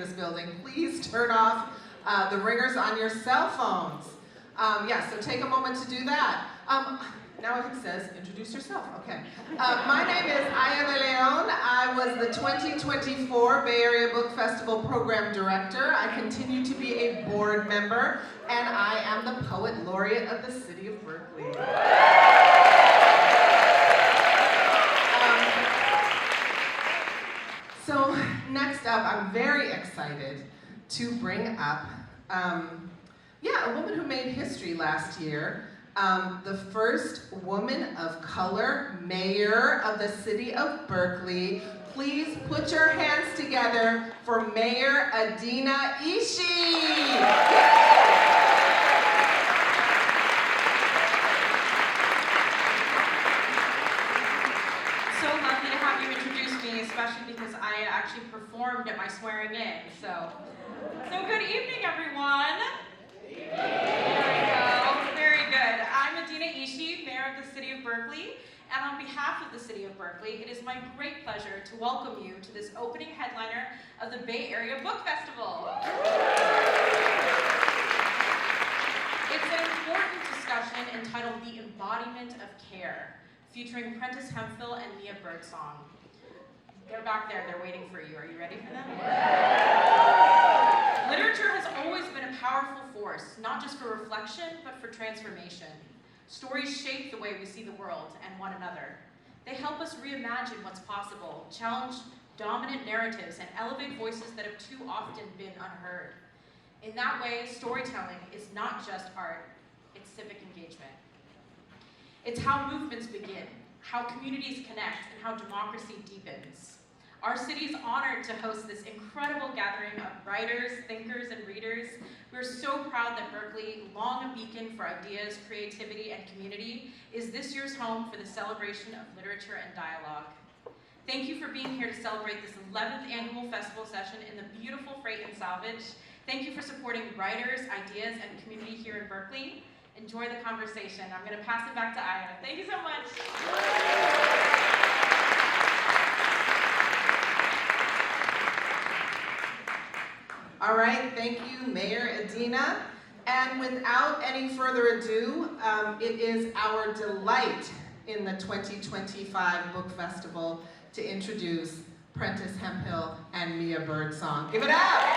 this building, please turn off the ringers on your cell phones. Yeah, so take a moment to do that. Now it says, introduce yourself. Okay. My name is Aya de Leon. I was the 2024 Bay Area Book Festival Program Director. I continue to be a board member, and I am the Poet Laureate of the City of Berkeley. So next up, I'm very excited to bring up, a woman who made history last year. The first woman of color mayor of the city of Berkeley. Please put your hands together for Mayor Adena Ishii. So lovely to have you introduce me, especially because I actually performed at my swearing in. So good evening, everyone. There we go. Very good. I'm Adena Ishii, Mayor of the City of Berkeley, and on behalf of the City of Berkeley, it is my great pleasure to welcome you to this opening headliner of the Bay Area Book Festival. It's an important discussion entitled The Embodiment of Care, featuring Prentis Hemphill and Mia Birdsong. They're back there, they're waiting for you. Are you ready for them? Literature has always been a powerful force, not just for reflection, but for transformation. Stories shape the way we see the world and one another. They help us reimagine what's possible, challenge dominant narratives, and elevate voices that have too often been unheard. In that way, storytelling is not just art, it's civic engagement. It's how movements begin, how communities connect, and how democracy deepens. Our city is honored to host this incredible gathering of writers, thinkers, and readers. We're so proud that Berkeley, long a beacon for ideas, creativity, and community, is this year's home for the celebration of literature and dialogue. Thank you for being here to celebrate this 11th annual festival session in the beautiful Freight and Salvage. Thank you for supporting writers, ideas, and community here in Berkeley. Enjoy the conversation. I'm going to pass it back to Aya. Thank you so much. All right, thank you, Mayor Adena. And without any further ado, it is our delight in the 2025 Book Festival to introduce Prentis Hemphill and Mia Birdsong. Give it up!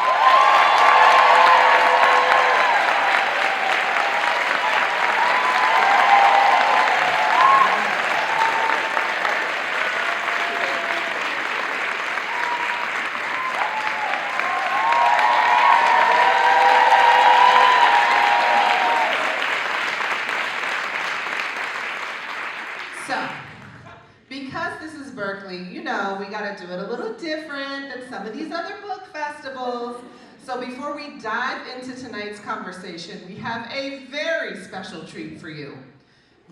We got to do it a little different than some of these other book festivals. So before we dive into tonight's conversation, we have a very special treat for you.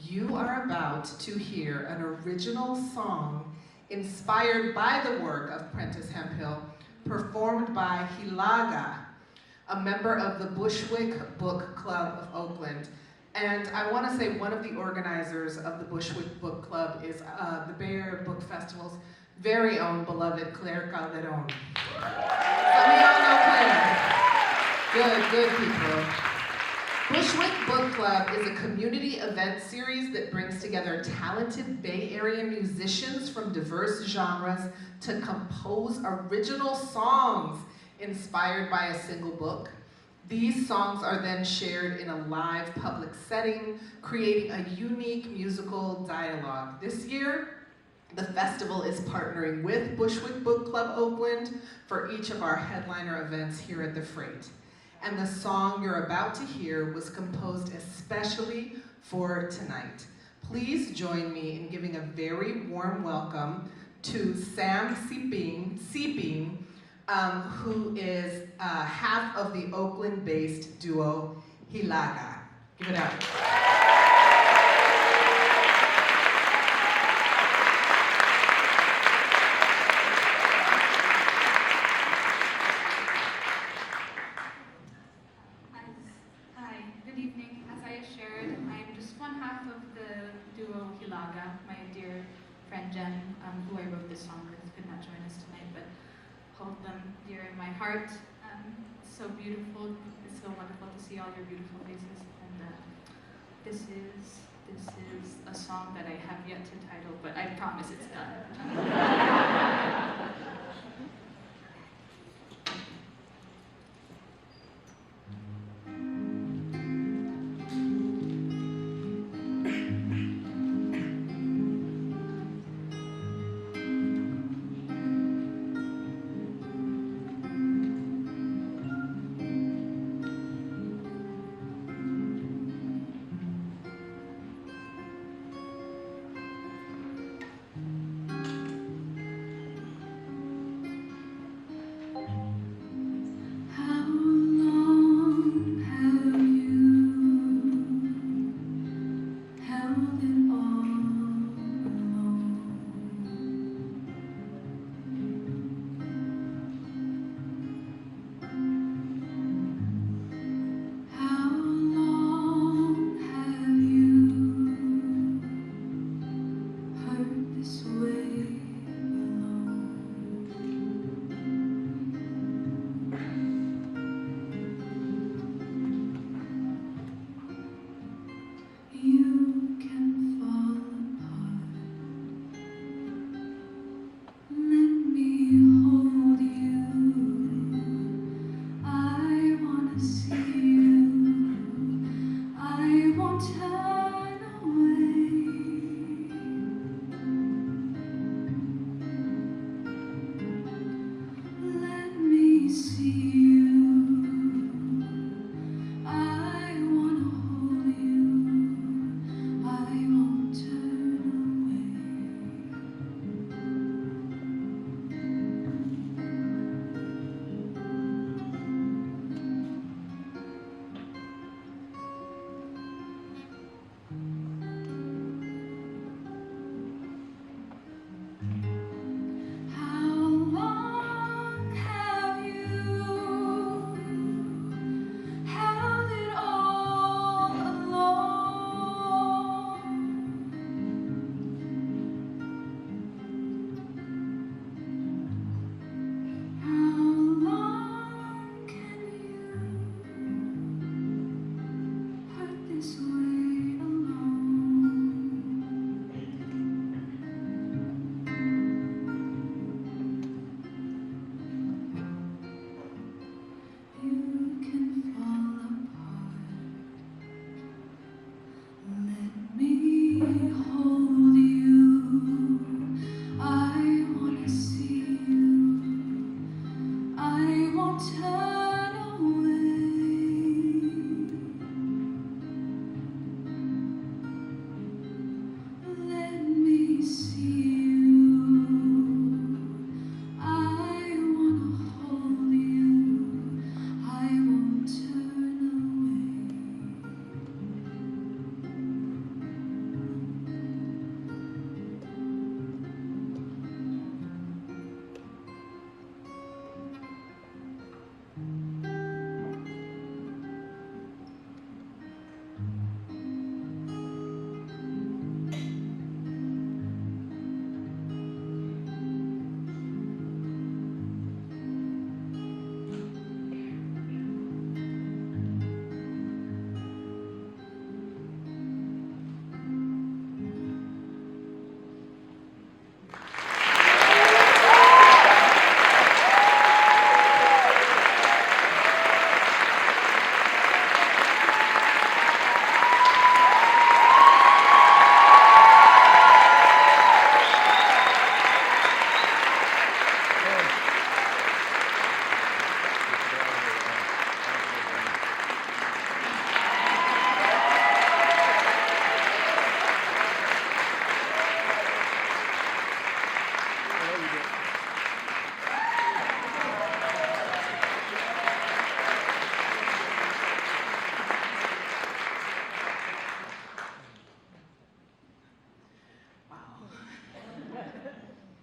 You are about to hear an original song inspired by the work of Prentis Hemphill, performed by Hilaga, a member of the Bushwick Book Club of Oakland. And I want to say one of the organizers of the Bushwick Book Club is the Bay Area Book Festival's very own beloved Claire Calderon. Some of y'all know Claire. Good people. Bushwick Book Club is a community event series that brings together talented Bay Area musicians from diverse genres to compose original songs inspired by a single book. These songs are then shared in a live public setting, creating a unique musical dialogue. This year, the festival is partnering with Bushwick Book Club Oakland for each of our headliner events here at the Freight. And the song you're about to hear was composed especially for tonight. Please join me in giving a very warm welcome to Sam Sipin, who is half of the Oakland-based duo Hilaga. Give it up. hold them dear in my heart. It's so beautiful. It's so wonderful to see all your beautiful faces. And this is a song that I have yet to title, but I promise it's done.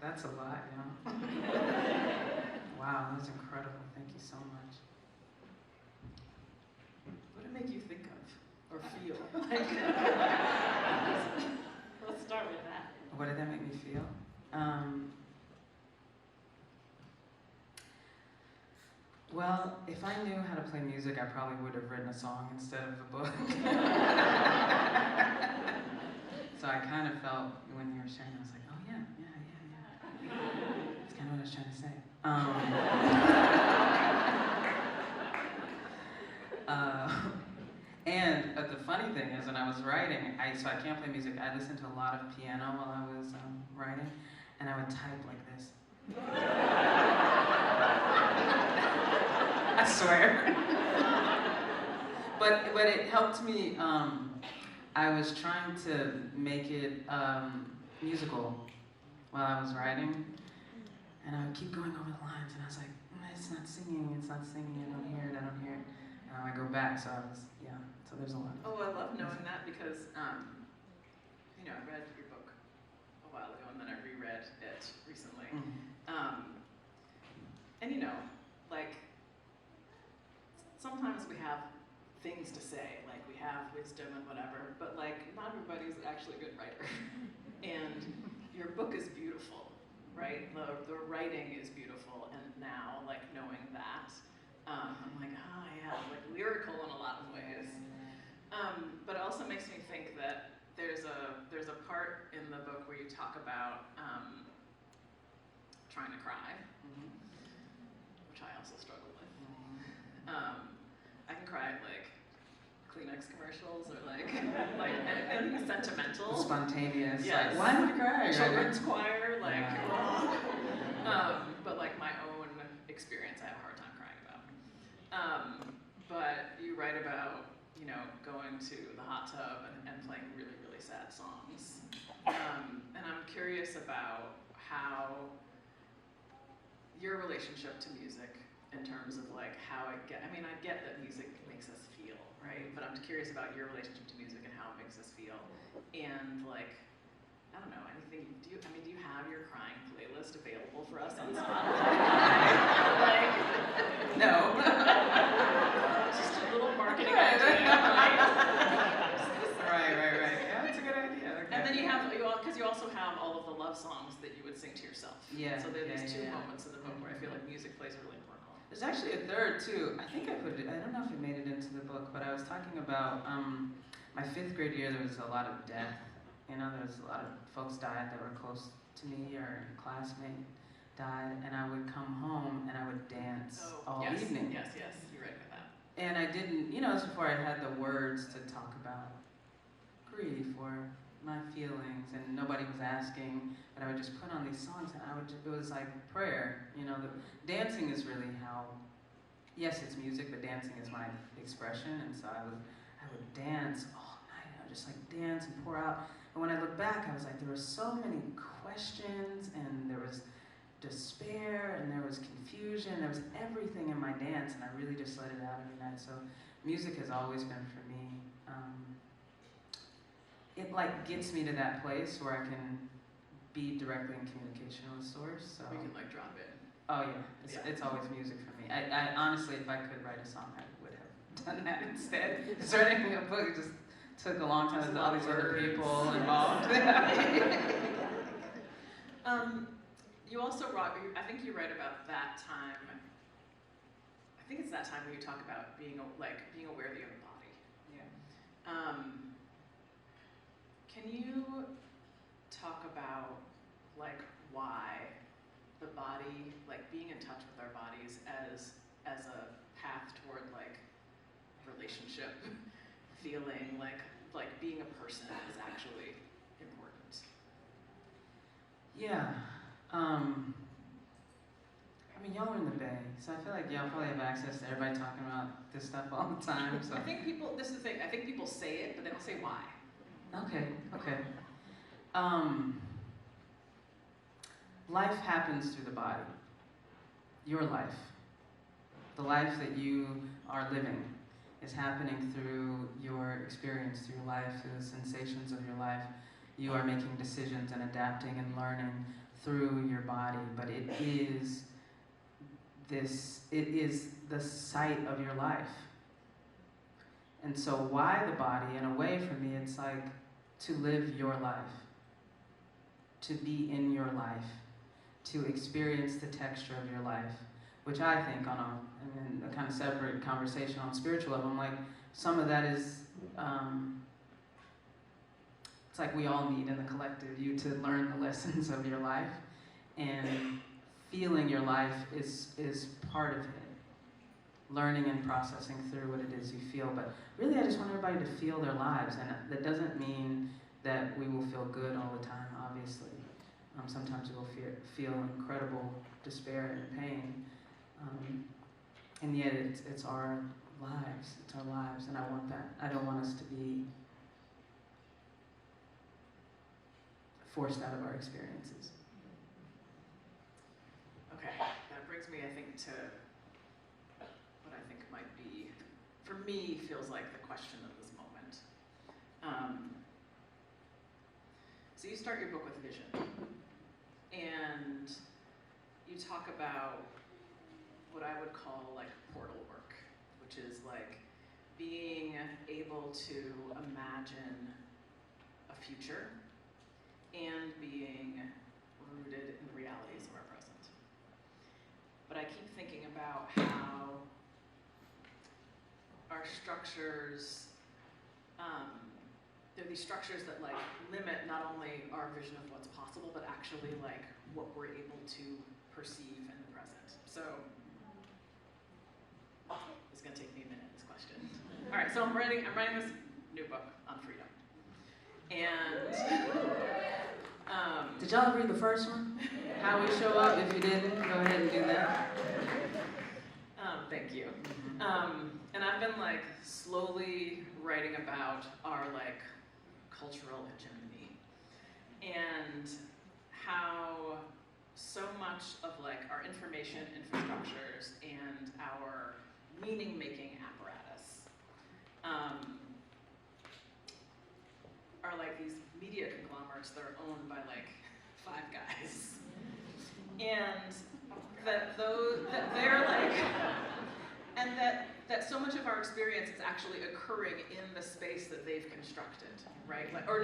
That's a lot, yeah. Wow, that was incredible. Thank you so much. What did it make you think of or feel? Let's start with that. What did that make me feel? Well, if I knew how to play music, I probably would have written a song instead of a book. So I kind of felt, when you were sharing, I was like, oh yeah. That's kind of what I was trying to say. And the funny thing is, when I was writing, so I can't play music, I listened to a lot of piano while I was writing, and I would type like this. I swear. but it helped me. I was trying to make it musical while I was writing, and I would keep going over the lines, and I was like, it's not singing, I don't hear it. And I go back, so so there's a lot. Oh, I love knowing that because, I read your book a while ago, and then I reread it recently. Mm-hmm. And sometimes we have things to say, like we have wisdom and whatever, but not everybody's actually a good writer. And your book is beautiful, right? The writing is beautiful, and now, knowing that, I'm like, oh yeah, lyrical in a lot of ways. But it also makes me think that there's a part in the book where you talk about trying to cry, which I also struggle with. I can cry at Kleenex commercials or anything sentimental. Spontaneous. Yes. Why am I crying? Children's choir, but my own experience, I have a hard time crying about. But you write about going to the hot tub and playing really, really sad songs. And I'm curious about how your relationship to music in terms of how I get that music makes us feel, right? But I'm curious about your relationship to music and how it makes us feel. And I don't know, anything, do you have your crying playlist available for us on Spotify? No. Just a little marketing idea, right? Right. Yeah, that's a good idea. Okay. And then you also have all of the love songs that you would sing to yourself. Yeah. So there are these two moments in the book where I feel like music plays a really important role. There's actually a third too. I think I put it, I don't know if it made it into the book, but I was talking about my 5th grade year, there was a lot of death. There was a lot of folks died that were close to me, or a classmate died, and I would come home and I would dance all evening. Yes, you're right about that. And I didn't, it was before I had the words to talk about grief or my feelings, and nobody was asking, but I would just put on these songs, and it was like prayer. The dancing is really how, yes, it's music, but dancing is my expression, and so I would dance all night. I would just dance and pour out. And when I look back, I was like, there were so many questions, and there was despair, and there was confusion, there was everything in my dance, and I really just let it out every night. So music has always been for me. It gets me to that place where I can be directly in communication with Source. So we can drop in. Oh yeah, it's always music for me. I honestly, if I could write a song, I would have done that instead. Because writing a book just took a long time with all these other people involved. You also wrote, I think you write about that time. I think it's that time where you talk about being aware that you have a body. Yeah. Can you talk about why the body, being in touch with our bodies as a path toward relationship, feeling like being a person is actually important? Yeah. Y'all are in the Bay, so I feel like y'all probably have access to everybody talking about this stuff all the time. So I think this is the thing, I think people say it, but they don't say why. Okay. Life happens through the body. Your life. The life that you are living is happening through your experience, through your life, through the sensations of your life. You are making decisions and adapting and learning through your body, but it is the site of your life. And so why the body? In a way, for me, it's to live your life, to be in your life, to experience the texture of your life, which I think in a kind of separate conversation on spiritual level, I'm like, some of that is, it's like we all need in the collective, you to learn the lessons of your life, and feeling your life is part of it. Learning and processing through what it is you feel, but really I just want everybody to feel their lives, and that doesn't mean that we will feel good all the time, obviously. Sometimes we'll feel incredible despair and pain, and yet it's our lives, and I want that. I don't want us to be forced out of our experiences. Okay, that brings me, I think, to what I think might be, for me, feels like the question of this moment. So you start your book with vision, and you talk about what I would call like portal work, which is like being able to imagine a future and being rooted in the realities of our present. But I keep thinking about how our structures, there are these structures that like limit not only our vision of what's possible, but actually like what we're able to perceive in the present. So, it's gonna take me a minute, this question. All right, so I'm writing this new book on freedom. And, did y'all read the first one? How we show up? If you didn't, go ahead and do that. Thank you. And I've been like slowly writing about our like cultural hegemony and how so much of like our information infrastructures and our meaning-making apparatus are like these media conglomerates that are owned by like 5 guys. And that they're like, and that so much of our experience is actually occurring in the space that they've constructed, right? Like, it's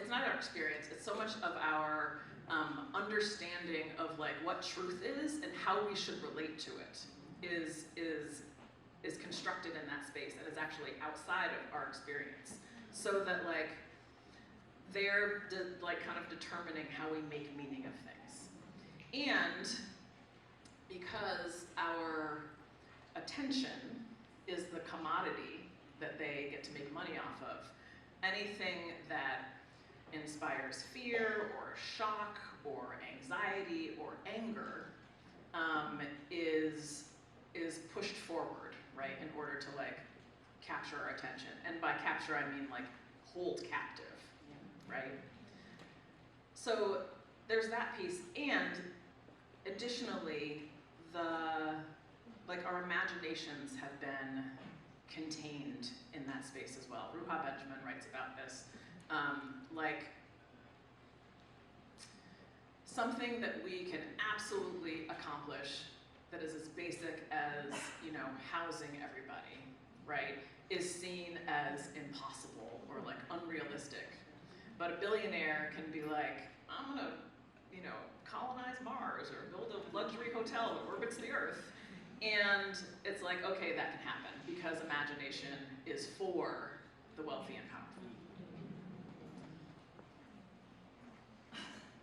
not our experience, it's so much of our understanding of like what truth is and how we should relate to it is constructed in that space and is actually outside of our experience. So that like, they're like kind of determining how we make meaning of things. And because our attention is the commodity that they get to make money off of, anything that inspires fear or shock or anxiety or anger is pushed forward, right, in order to like capture our attention. And by capture I mean like hold captive, right? So there's that piece, and additionally, our imaginations have been contained in that space as well. Ruha Benjamin writes about this. Like something that we can absolutely accomplish that is as basic as, housing everybody, right, is seen as impossible or like unrealistic. But a billionaire can be like, I'm gonna, colonize Mars or build a luxury hotel that orbits the Earth. And it's like, okay, that can happen because imagination is for the wealthy and powerful.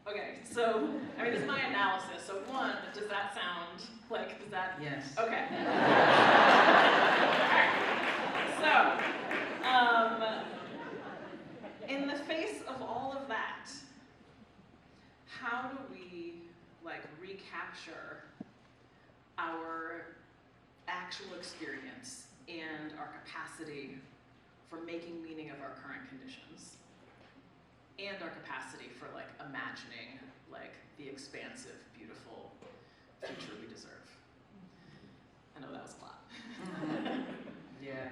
Okay, so, this is my analysis. So one, does that sound like, Yes. Okay. So, in the face of all of that, how do we recapture our actual experience and our capacity for making meaning of our current conditions and our capacity for imagining the expansive, beautiful future we deserve? I know that was a lot. Yeah.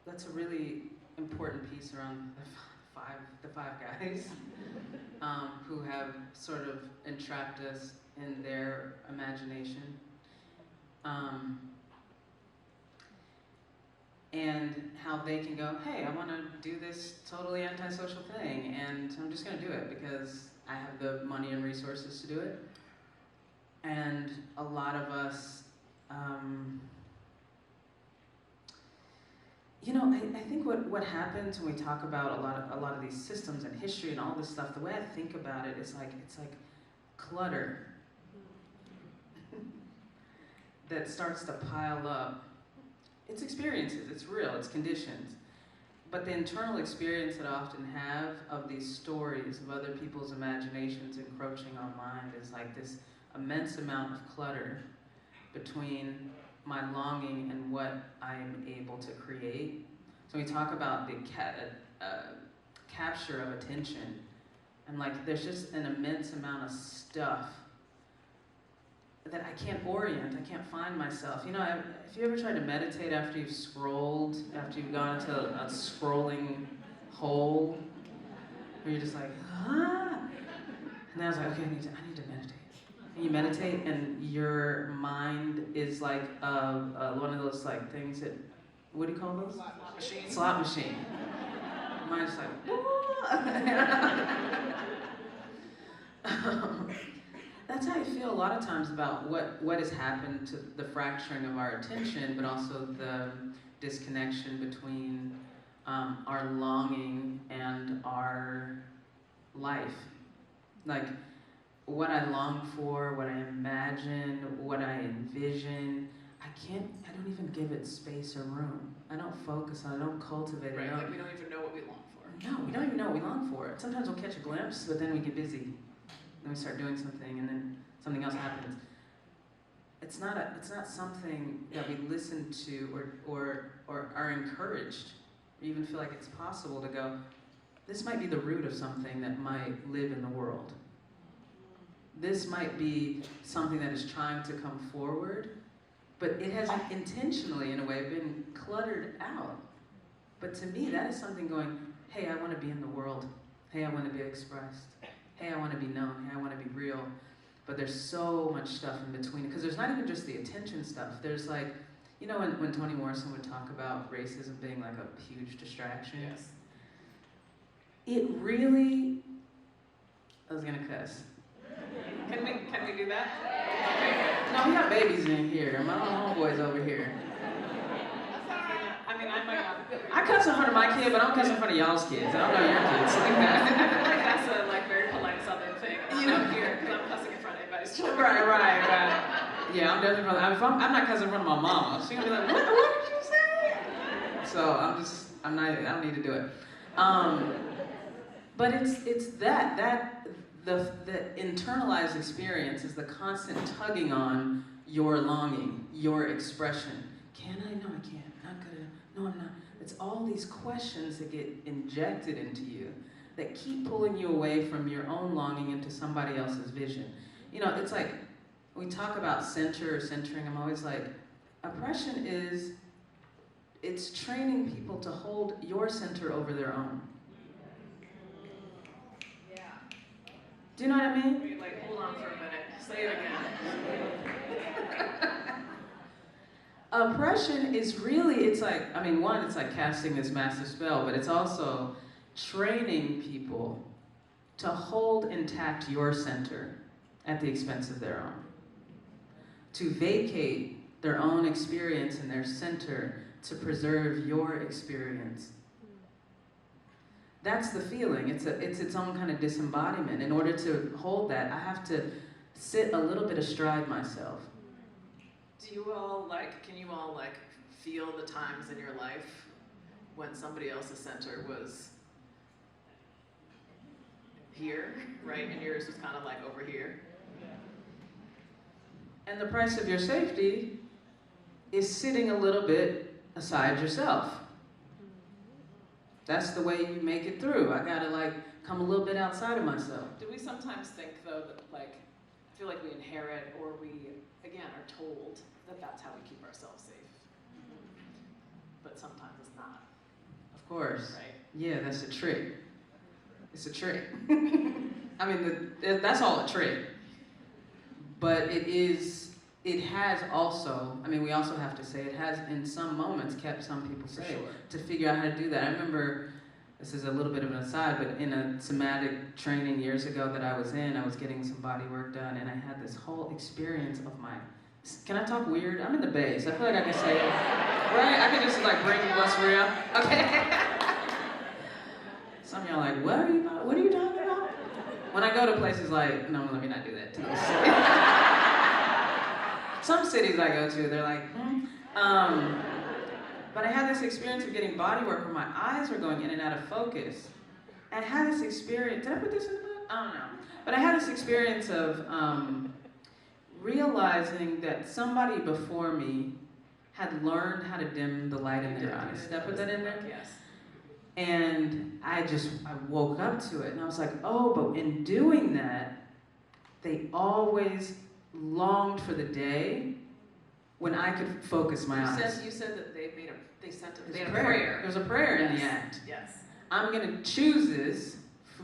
That's a really important piece around the five guys who have sort of entrapped us in their imagination. and how they can go, hey, I want to do this totally antisocial thing, and I'm just going to do it because I have the money and resources to do it. And a lot of us, I think what happens when we talk about a lot of these systems and history and all this stuff, the way I think about it is it's like clutter that starts to pile up. It's experiences, it's real, it's conditions. But the internal experience that I often have of these stories of other people's imaginations encroaching on mine is like this immense amount of clutter between my longing and what I'm able to create. So we talk about the capture of attention, and like there's just an immense amount of stuff that I can't orient, I can't find myself. If you ever tried to meditate after you've scrolled, after you've gone into a scrolling hole, where you're just like, ah, and then I was like, okay, I need to meditate. And you meditate, and your mind is like one of those like things that, what do you call those? Slot machine. Slot machine. Your mind's like, that's how I feel a lot of times about what has happened to the fracturing of our attention, but also the disconnection between our longing and our life. Like, what I long for, what I imagine, what I envision, I don't even give it space or room. I don't focus on it, I don't cultivate it. Right, like we don't even know what we long for. No, we don't even know what we long for. Sometimes we'll catch a glimpse, but then we get busy. Then we start doing something, and then something else happens. It's not something that we listen to or are encouraged, or even feel like it's possible to go, this might be the root of something that might live in the world. This might be something that is trying to come forward, but it has intentionally, in a way, been cluttered out. But to me, that is something going, hey, I want to be in the world. Hey, I want to be expressed. Hey, I want to be known. Hey, I want to be real. But there's so much stuff in between. Because there's not even just the attention stuff. There's like, when Toni Morrison would talk about racism being like a huge distraction. Yes. It really, I was going to cuss. Can we do that? No, we got babies in here. My little homeboys over here. I mean, I might not. I cuss in front of my kid, but I don't cuss in front of y'all's kids. I don't know your kids like that. Like that's a very polite Southern thing. I'm not here because I'm cussing in front of anybody's children. Right. Yeah, I'm definitely I'm not cussing in front of my mama. She's gonna be like, what did you say? So I don't need to do it. But it's the internalized experience is the constant tugging on your longing, your expression. Can I? No, I can't. Not good enough. No, I'm not. It's all these questions that get injected into you that keep pulling you away from your own longing into somebody else's vision. It's like, we talk about center or centering, I'm always like, oppression it's training people to hold your center over their own. Do you know what I mean? Wait, hold on for a minute. Say it again. Oppression is really, it's like casting this massive spell, but it's also training people to hold intact your center at the expense of their own. To vacate their own experience and their center to preserve your experience. That's the feeling. It's its own kind of disembodiment. In order to hold that, I have to sit a little bit astride myself. Do you all can you all feel the times in your life when somebody else's center was here, right? And yours was kind of over here? And the price of your safety is sitting a little bit aside yourself. That's the way you make it through. I gotta come a little bit outside of myself. Do we sometimes think though that I feel like we inherit or we again are told that that's how we keep ourselves safe? But sometimes it's not. Of course. Right? Yeah, that's a trick. It's a trick. I mean, that's all a trick. But it is it has also, I mean, we also have to say, it has in some moments kept some people safe to figure out how to do that. I remember, this is a little bit of an aside, but in a somatic training years ago that I was in, I was getting some body work done, and I had this whole experience of my, can I talk weird? I'm in the Bay, so I feel like I can say it, right? I can just like bring what's real, okay? Some of y'all are like, what are you talking about? When I go to places like, no, let me not do that to those cities. Some cities I go to, they're like, but I had this experience of getting body work where my eyes were going in and out of focus. And I had this experience, did I put this in the book? I don't know. But I had this experience of realizing that somebody before me had learned how to dim the light in their eyes. Did I put that in there? Yes. And I woke up to it, and I was like, oh, but in doing that, they always longed for the day when I could focus my eyes. You said that they sent a prayer. prayer. There's a prayer in the act. Yes. I'm going to choose this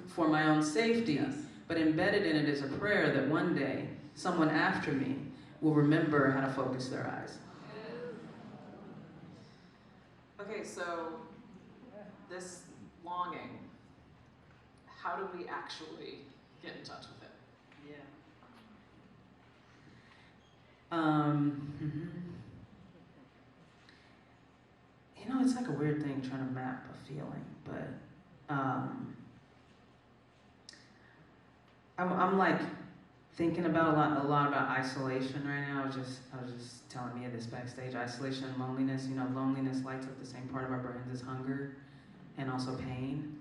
for my own safety, Yes. but embedded in it is a prayer that one day someone after me will remember how to focus their eyes. Okay, so this longing, how do we actually get in touch with it? You know, it's like a weird thing trying to map a feeling, but I'm like thinking about a lot about isolation right now. I was just telling Mia this backstage. Isolation and loneliness. You know, loneliness lights up the same part of our brains as hunger, and also pain.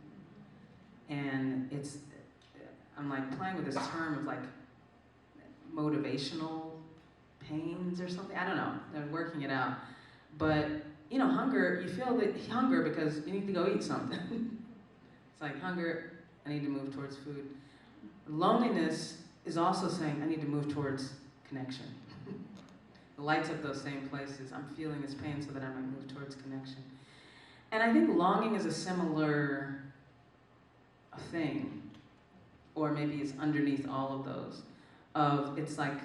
And I'm like playing with this term of like motivational pains or something. I don't know. I'm working it out. But, you know, hunger, you feel that hunger because you need to go eat something. It's like hunger, I need to move towards food. Loneliness is also saying I need to move towards connection. It lights up those same places. I'm feeling this pain so that I might move towards connection. And I think longing is a similar thing, or maybe it's underneath all of those. It's like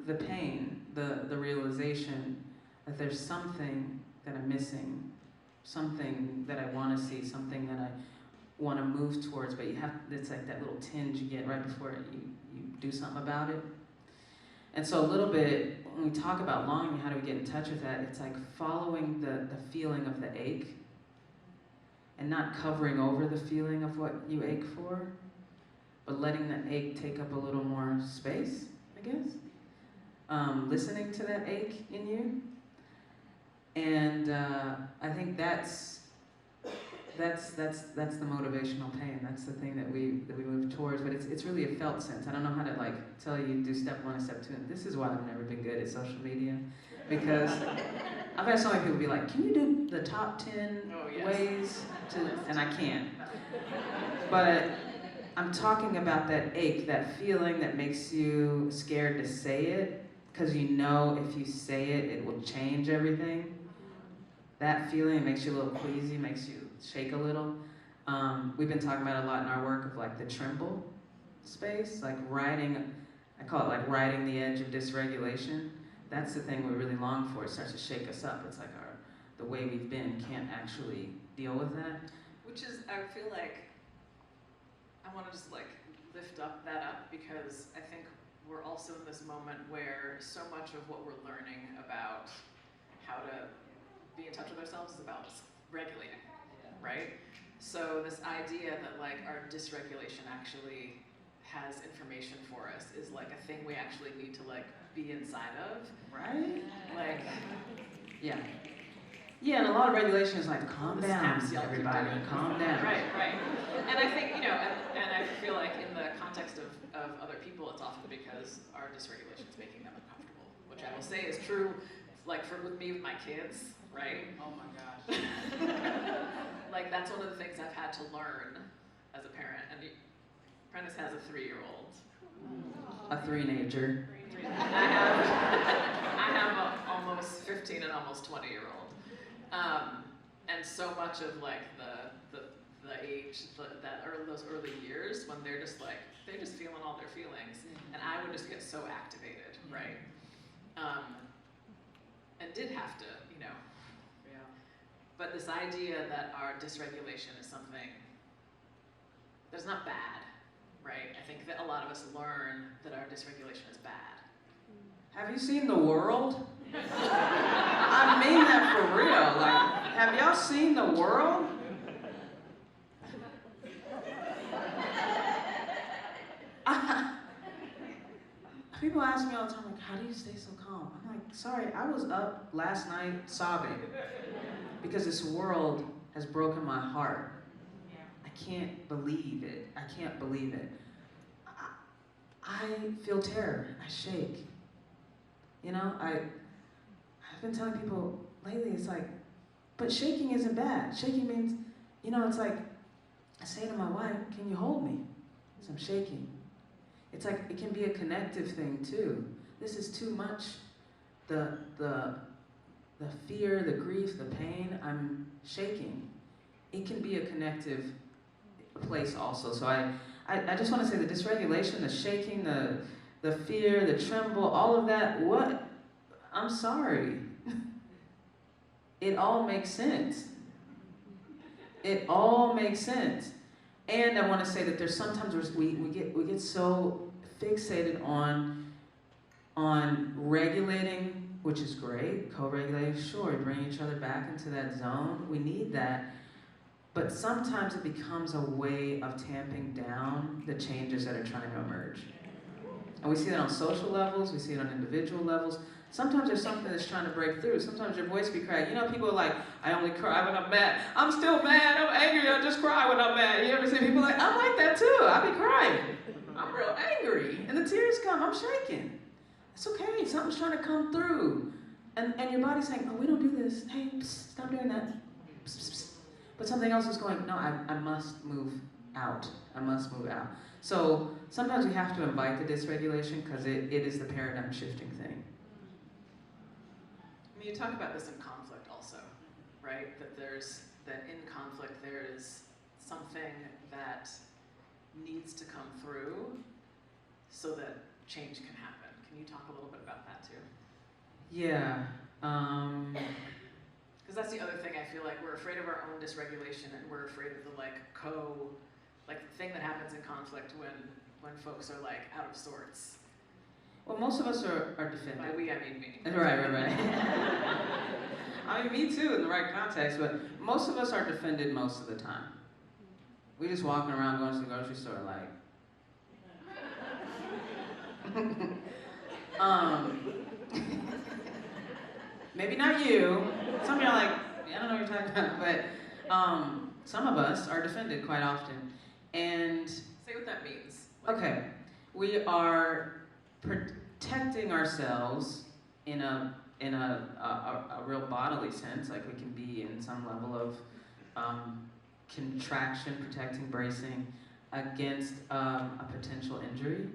the pain, the realization that there's something that I'm missing, something that I want to see, something that I want to move towards, but it's like that little tinge you get right before you do something about it. And so a little bit, when we talk about longing, how do we get in touch with that? It's like following the feeling of the ache and not covering over the feeling of what you ache for, but letting that ache take up a little more space, I guess. Listening to that ache in you. And I think that's the motivational pain. That's the thing that we move towards. But it's really a felt sense. I don't know how to like tell you do step one and step two. And this is why I've never been good at social media, because I've had so many people be like, "Can you do the top 10 ways to?" And I can't. But I'm talking about that ache, that feeling that makes you scared to say it, because you know if you say it, it will change everything. That feeling makes you a little queasy, makes you shake a little. We've been talking about it a lot in our work of like the tremble space, like riding, I call it like riding the edge of dysregulation. That's the thing we really long for. It starts to shake us up. It's like the way we've been can't actually deal with that. Which is, I feel like, I want to just like lift that up because I think we're also in this moment where so much of what we're learning about how to be in touch with ourselves is about regulating, right? So this idea that like our dysregulation actually has information for us is like a thing we actually need to like be inside of, right? Like, yeah. Yeah, and a lot of regulation is like, calm down, everybody, calm down. Right. And I think, you know, and I feel like in the context of other people, it's often because our dysregulation is making them uncomfortable, which I will say is true, like with me with my kids, right? Oh my gosh. Like that's one of the things I've had to learn as a parent. And Prentice has a 3-year-old. A 3-nager. I have a almost 15 and almost 20-year-old. And so much of like the age those early years when they're just feeling all their feelings, and I would just get so activated, right? and did have to, but this idea that our dysregulation is something that's not bad, right? I think that a lot of us learn that our dysregulation is bad. Have you seen The World? I mean that for real. Like, have y'all seen The World? People ask me all the time, like, how do you stay so calm? I'm like, sorry, I was up last night sobbing because this world has broken my heart. I can't believe it. I can't believe it. I feel terror. I shake. I've been telling people lately, it's like, but shaking isn't bad. Shaking means, it's like, I say to my wife, can you hold me? So I'm shaking. It's like, it can be a connective thing too. This is too much. The fear, the grief, the pain, I'm shaking. It can be a connective place also. So I just want to say the dysregulation, the shaking, the fear, the tremble, all of that, I'm sorry. It all makes sense. It all makes sense. And I want to say that there's sometimes we get so fixated on regulating, which is great, co-regulating, sure, bring each other back into that zone. We need that. But sometimes it becomes a way of tamping down the changes that are trying to emerge. And we see that on social levels, we see it on individual levels. Sometimes there's something that's trying to break through. Sometimes your voice be cracked. People are like, I only cry when I'm mad. I'm still mad, I'm angry, I just cry when I'm mad. You ever see people like, I'm like that too, I be crying. I'm real angry. And the tears come, I'm shaking. It's okay, something's trying to come through. And your body's saying, oh, we don't do this. Hey, psst, stop doing that. Psst, psst, psst. But something else is going, no, I must move out. I must move out. So sometimes we have to invite the dysregulation because it is the paradigm shifting thing. I mean, you talk about this in conflict also, right? That in conflict there is something that needs to come through so that change can happen. Can you talk a little bit about that too? Yeah. Because that's the other thing, I feel like we're afraid of our own dysregulation and we're afraid of the thing that happens in conflict when folks are like out of sorts. Well, most of us are defended. By we, I mean me. Right. I mean, me too in the right context, but most of us are defended most of the time. We just walking around going to the grocery store like, maybe not you. Some of y'all like, I don't know what you're talking about, but some of us are defended quite often. And say what that means. Okay, we are protecting ourselves in a real bodily sense, like we can be in some level of contraction, protecting, bracing against a potential injury.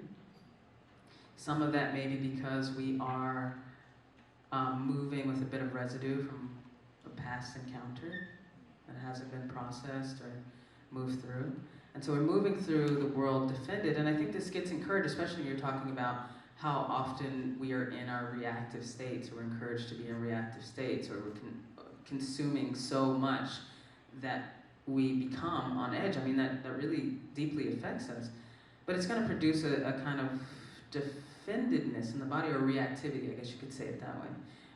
Some of that may be because we are moving with a bit of residue from a past encounter that hasn't been processed or moved through. And so we're moving through the world defended, and I think this gets encouraged, especially when you're talking about how often we are in our reactive states. We're encouraged to be in reactive states, or we're consuming so much that we become on edge. I mean, that really deeply affects us. But it's going to produce a kind of defendedness in the body, or reactivity, I guess you could say it that way,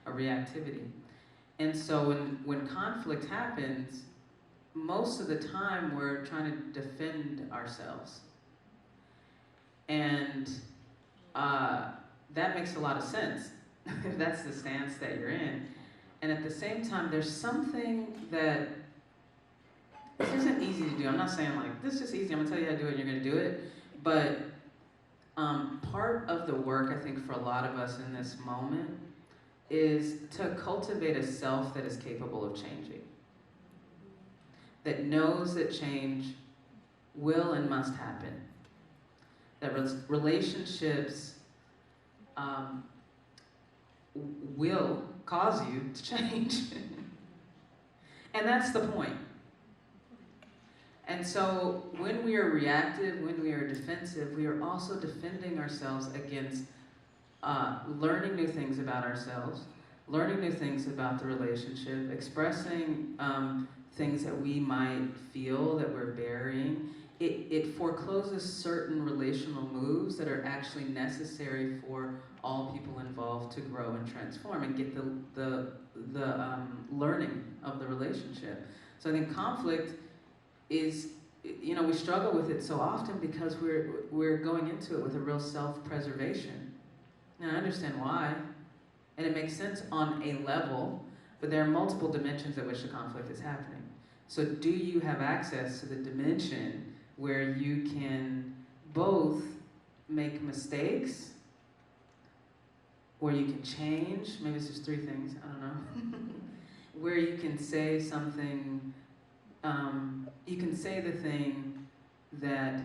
a reactivity. And so when conflict happens, most of the time we're trying to defend ourselves. And that makes a lot of sense, if that's the stance that you're in. And at the same time, there's something that, this isn't easy to do. I'm not saying like, this is easy, I'm gonna tell you how to do it and you're gonna do it. But part of the work, I think, for a lot of us in this moment is to cultivate a self that is capable of changing. That knows that change will and must happen. That relationships will cause you to change. And that's the point. And so when we are reactive, when we are defensive, we are also defending ourselves against learning new things about ourselves, learning new things about the relationship, expressing things that we might feel that we're burying. It forecloses certain relational moves that are actually necessary for all people involved to grow and transform and get the learning of the relationship. So I think conflict is, we struggle with it so often because we're going into it with a real self-preservation. Now I understand why, and it makes sense on a level, but there are multiple dimensions at which the conflict is happening. So do you have access to the dimension where you can both make mistakes, where you can change, maybe it's just 3 things, I don't know, where you can say something, you can say the thing that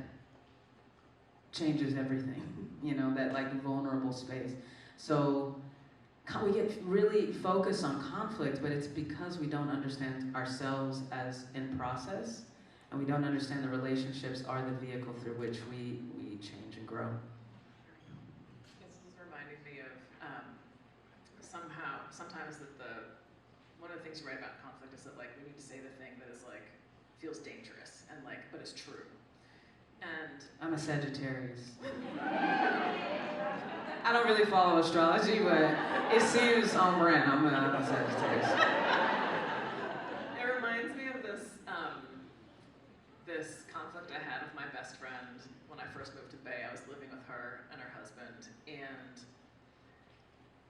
changes everything, that like vulnerable space. So we get really focused on conflict, but it's because we don't understand ourselves as in process, and we don't understand the relationships are the vehicle through which we change and grow. This is reminding me of sometimes that one of the things you write about conflict is that like we need to say the thing that is like feels dangerous and like but is true. And I'm a Sagittarius. I don't really follow astrology, but it seems on brand. I'm a Sagittarius. It reminds me of this conflict I had with my best friend when I first moved to Bay. I was living with her and her husband, and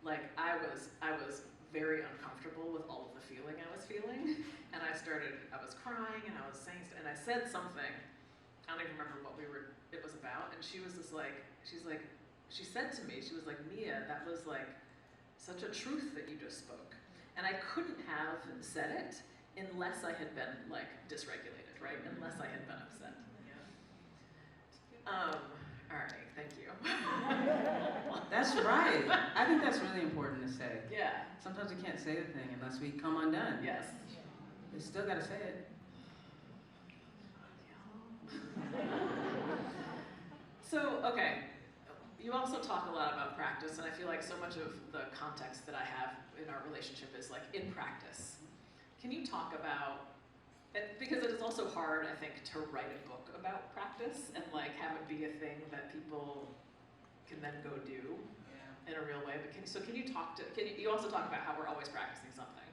like I was very uncomfortable with all of the feeling I was feeling, and I was crying and I was saying, and I said something. I don't even remember what it was about, and she was just like, she said to me, she was like, Mia, that was like such a truth that you just spoke. And I couldn't have said it unless I had been like dysregulated, right? Unless I had been upset. All right, thank you. That's right. I think that's really important to say. Yeah. Sometimes we can't say the thing unless we come undone. Yes. We still gotta say it. So, okay, you also talk a lot about practice, and I feel like so much of the context that I have in our relationship is like in practice. Can you talk about, because it is also hard, I think, to write a book about practice and like have it be a thing that people can then go do in a real way. But can you also talk about how we're always practicing something?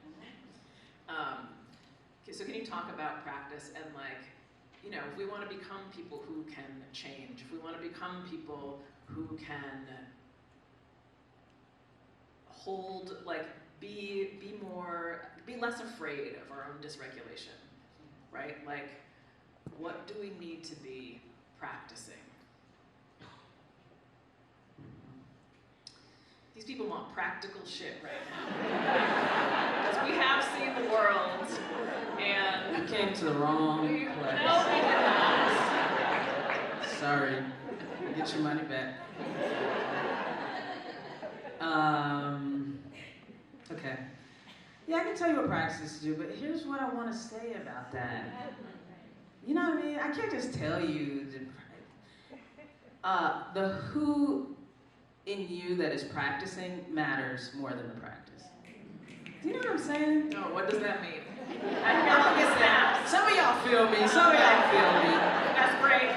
So can you talk about practice and like, if we want to become people who can change, if we want to become people who can hold, like, be less afraid of our own dysregulation, right? Like, what do we need to be practicing? These people want practical shit right now. Because we have seen the world, and You came to the wrong place. No, we did not. Sorry. Get your money back. Okay. Yeah, I can tell you what practices to do, but here's what I want to say about that. You know what I mean? I can't just tell you the who in you that is practicing matters more than the practice. Do you know what I'm saying? No, what does that mean? I feel like it snaps. Some of y'all feel me, some of y'all feel me. That's great.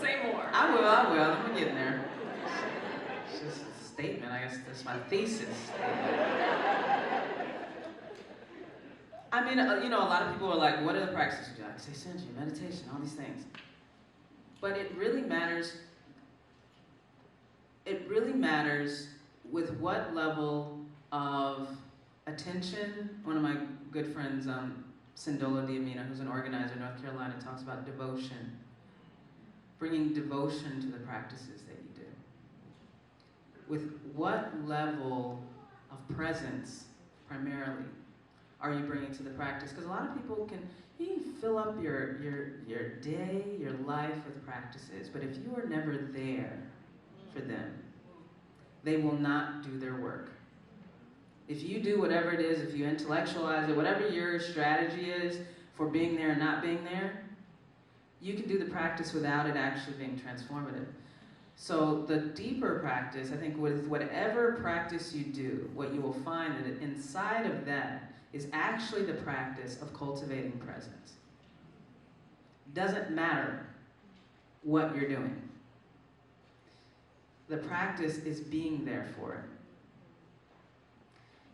Say more. I will, let me get in there. It's just a statement, I guess that's my thesis statement. I mean, a lot of people are like, what are the practices you do? I say sensory, meditation, all these things. But it really matters with what level of attention. One of my good friends, Sindola Diamina, who's an organizer in North Carolina, talks about devotion. Bringing devotion to the practices that you do. With what level of presence, primarily, are you bringing to the practice? Because a lot of people can fill up your day, your life with practices, but if you are never there for them, they will not do their work. If you do whatever it is, if you intellectualize it, whatever your strategy is for being there and not being there, you can do the practice without it actually being transformative. So the deeper practice, I think with whatever practice you do, what you will find that inside of that is actually the practice of cultivating presence. Doesn't matter what you're doing. The practice is being there for it.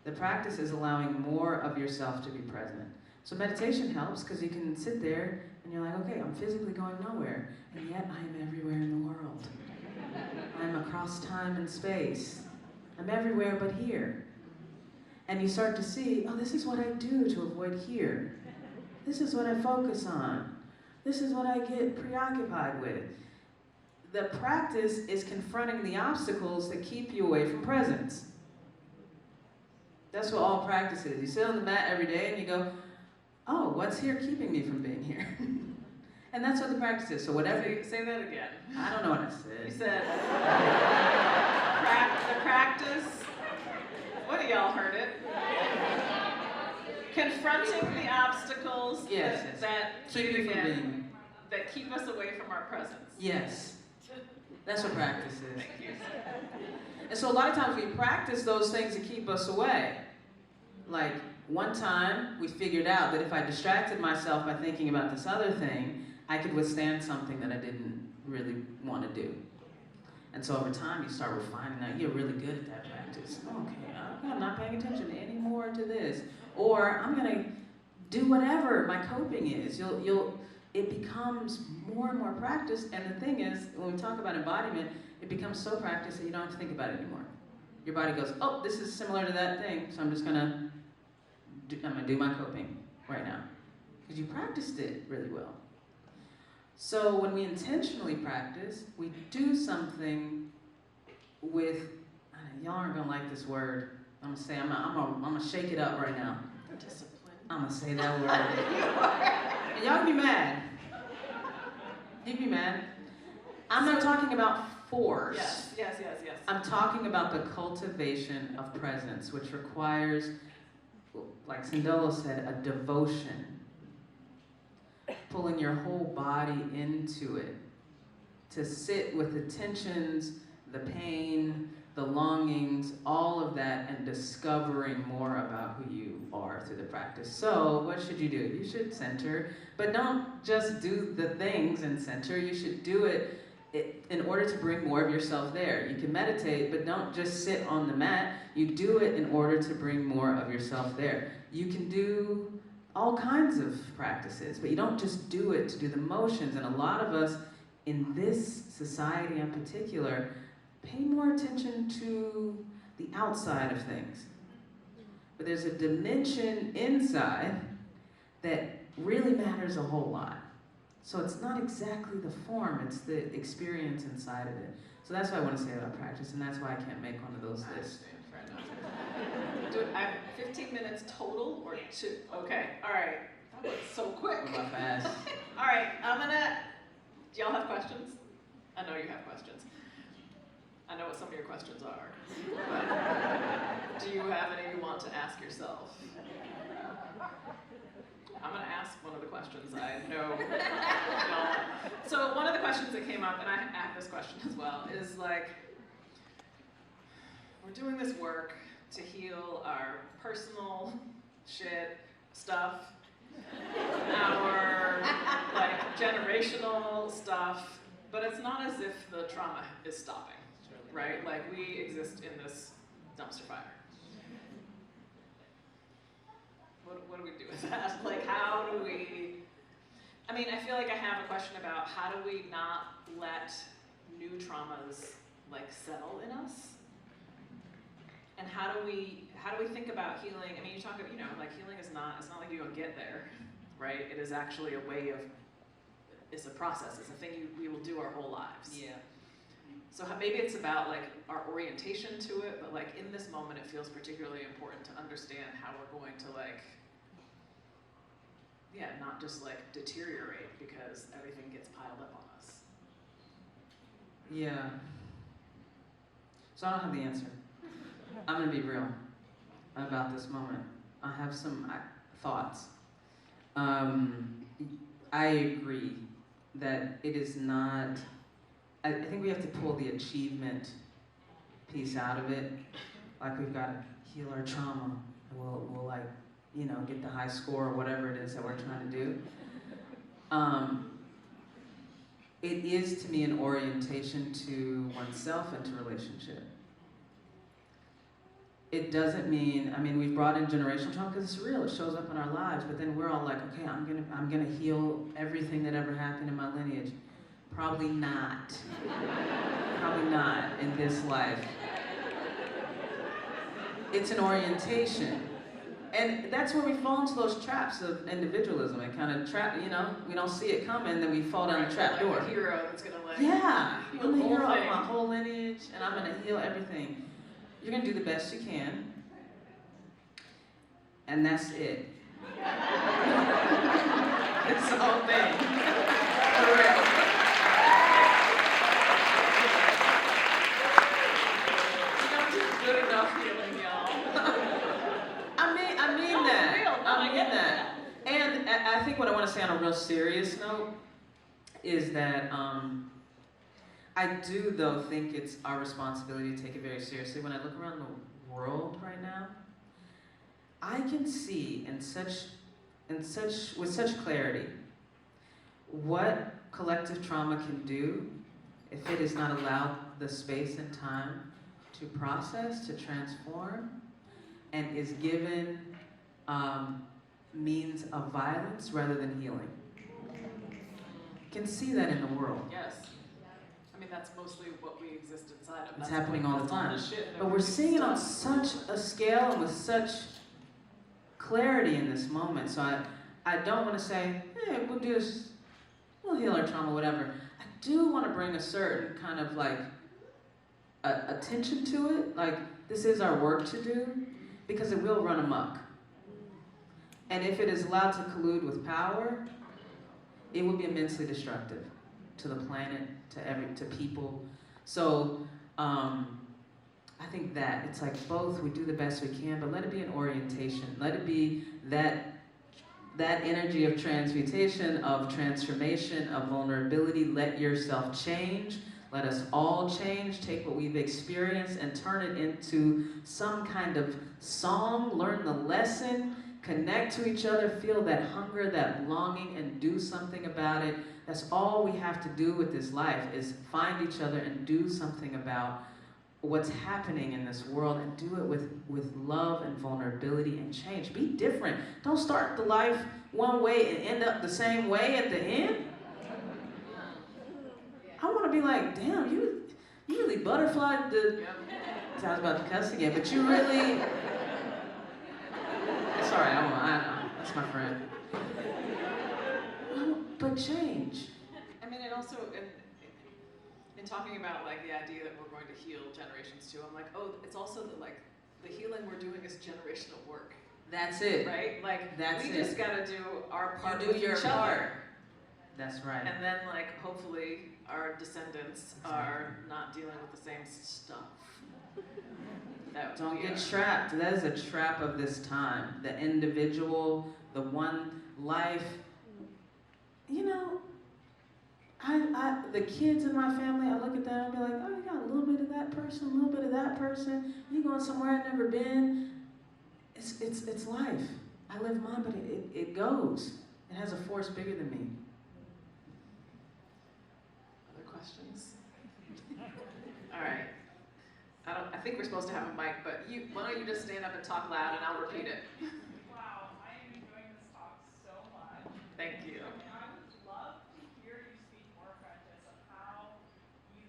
The practice is allowing more of yourself to be present. So meditation helps because you can sit there and you're like, okay, I'm physically going nowhere, and yet I am everywhere in the world. I'm across time and space. I'm everywhere but here. And you start to see, oh, this is what I do to avoid here. This is what I focus on. This is what I get preoccupied with. The practice is confronting the obstacles that keep you away from presence. That's what all practice is. You sit on the mat every day and you go, oh, what's here keeping me from being here? And that's what the practice is. So whatever. Say that again. I don't know what I said. You said the practice. What do y'all heard it? Confronting the obstacles that keep us away from our presence. Yes. That's what practice is. Thank you. And so a lot of times we practice those things that keep us away. Like one time we figured out that if I distracted myself by thinking about this other thing, I could withstand something that I didn't really want to do. And so over time you start refining that. You're really good at that practice. Okay, I'm not paying attention anymore to this. Or I'm going to do whatever my coping is. It becomes more and more practice. And the thing is, when we talk about embodiment, it becomes so practiced that you don't have to think about it anymore. Your body goes, oh, this is similar to that thing, so I'm just going to do my coping right now. Because you practiced it really well. So when we intentionally practice, we do something with, y'all aren't going to like this word. I'm going to say, I'm going to shake it up right now. Discipline. I'm going to say that word. And y'all can be mad. You can be mad. I'm not talking about force. Yes. I'm talking about the cultivation of presence, which requires, like Sindolo said, a devotion. Pulling your whole body into it. To sit with the tensions, the pain, the longings, all of that, and discovering more about who you are through the practice. So, what should you do? You should center, but don't just do the things and center. You should do it in order to bring more of yourself there. You can meditate, but don't just sit on the mat. You do it in order to bring more of yourself there. You can do all kinds of practices, but you don't just do it to do the motions. And a lot of us in this society in particular pay more attention to the outside of things. But there's a dimension inside that really matters a whole lot. So it's not exactly the form, it's the experience inside of it. So that's what I want to say about practice, and that's why I can't make one of those lists. I have 15 minutes total, or 2? Okay, all right. That was so quick. Go fast. All right, do y'all have questions? I know you have questions. I know what some of your questions are. But do you have any you want to ask yourself? I'm going to ask one of the questions I know. So one of the questions that came up, and I have this question as well, is like, we're doing this work to heal our personal stuff, our like generational stuff, but it's not as if the trauma is stopping, right? Like we exist in this dumpster fire. What do we do with that? Like how do we, I mean, I feel like I have a question about how do we not let new traumas like settle in us? And how do we think about healing? I mean, you talk about, like healing is not, it's not like you go get there, right? It is actually a way of, it's a process. It's a thing we will do our whole lives. Yeah. So maybe it's about like our orientation to it, but like in this moment, it feels particularly important to understand how we're going to like, not just like deteriorate because everything gets piled up on us. Yeah. So I don't have the answer. I'm going to be real about this moment. I have some thoughts. I agree that it is not I think we have to pull the achievement piece out of it. Like we've got to heal our trauma. And we'll like, you know, get the high score or whatever it is that we're trying to do. It is to me an orientation to oneself and to relationship. It doesn't mean, I mean, we've brought in generational trauma because it's real, it shows up in our lives, but then we're all like, okay, I'm gonna heal everything that ever happened in my lineage. Probably not. Probably not in this life. It's an orientation. And that's where we fall into those traps of individualism and kind of trap, you know, we don't see it coming, then we fall down the trap door. Like a hero that's gonna like Yeah, heal I'm the the whole hero of thing. my whole lineage, and I'm gonna heal everything. You're gonna do the best you can, and that's it. It's the whole thing. For real. You don't do good enough healing, y'all. I mean No, that. it's real. No, I I mean get that. And I think what I want to say on a real serious note is that I do, though, think it's our responsibility to take it very seriously. When I look around the world right now, I can see with such clarity what collective trauma can do if it is not allowed the space and time to process, to transform, and is given means of violence rather than healing. Can see that in the world. Yes. I mean, that's mostly what we exist inside of. It's That's happening what- all the time. this shit But we're seeing it on such a scale and with such clarity in this moment. So I don't want to say, hey, we'll do this, we'll heal our trauma, whatever. I do want to bring a certain kind of like attention to it. Like, this is our work to do, because it will run amok. And if it is allowed to collude with power, it will be immensely destructive to the planet, to people. So I think that it's like both. We do the best we can, but let it be an orientation. Let it be that energy of transmutation, of transformation, of vulnerability. Let yourself change. Let us all change. Take what we've experienced and turn it into some kind of song. Learn the lesson. Connect to each other. Feel that hunger, that longing, and do something about it. That's all we have to do with this life, is find each other and do something about what's happening in this world, and do it with love and vulnerability and change. Be different. Don't start the life one way and end up the same way at the end. I want to be like, damn, you really butterflied the... I was about to cuss again, but you really... Sorry, I know. That's my friend. But change. I mean, it also, in talking about like the idea that we're going to heal generations too, I'm like, oh, it's also that like the healing we're doing is generational work. That's it. Right? Like, That's we it. just gotta do our part You with do your each part. other. That's right. And then like, hopefully, our descendants are not dealing with the same stuff. That Don't we get are. trapped. That is a trap of this time. The individual, the one life. You know, the kids in my family, I look at them and be like, oh, you got a little bit of that person, a little bit of that person. You going somewhere I've never been. It's life. I live mine, but it goes. It has a force bigger than me. Other questions? All right. I think we're supposed to have a mic, but why don't you just stand up and talk loud, and I'll repeat it. Wow, I am enjoying this talk so much. Thank you. And I would love to hear you speak more, Prentis, of how you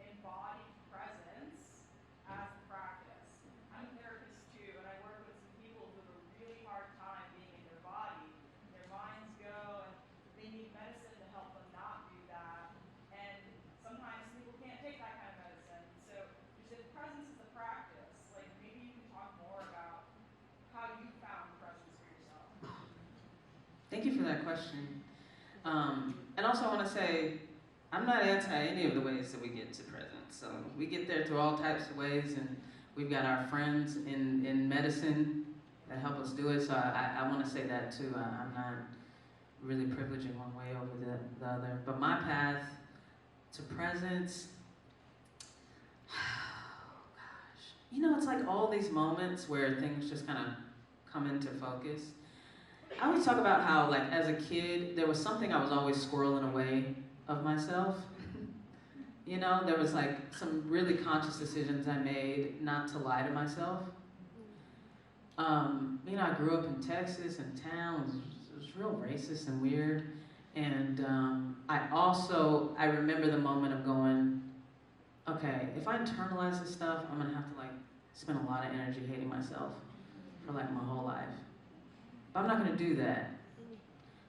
embody presence as a practice. I'm a therapist too, and I work with some people who have a really hard time being in their body. Their minds go, and they need medicine to help them not do that. And sometimes people can't take that kind of medicine. So you said presence is a practice. Like, maybe you can talk more about how you found presence for yourself. Thank you for that question. And also I want to say, I'm not anti any of the ways that we get to presence. So we get there through all types of ways, and we've got our friends in medicine that help us do it. So I want to say that too. I'm not really privileging one way over the other. But my path to presence. Oh gosh. You know, it's like all these moments where things just kind of come into focus. I always talk about how, like, as a kid, there was something I was always squirreling away of myself. You know, there was like some really conscious decisions I made not to lie to myself. You know, I grew up in Texas, in town. It was real racist and weird. And I remember the moment of going, okay, if I internalize this stuff, I'm gonna have to like spend a lot of energy hating myself for like my whole life. But I'm not gonna do that.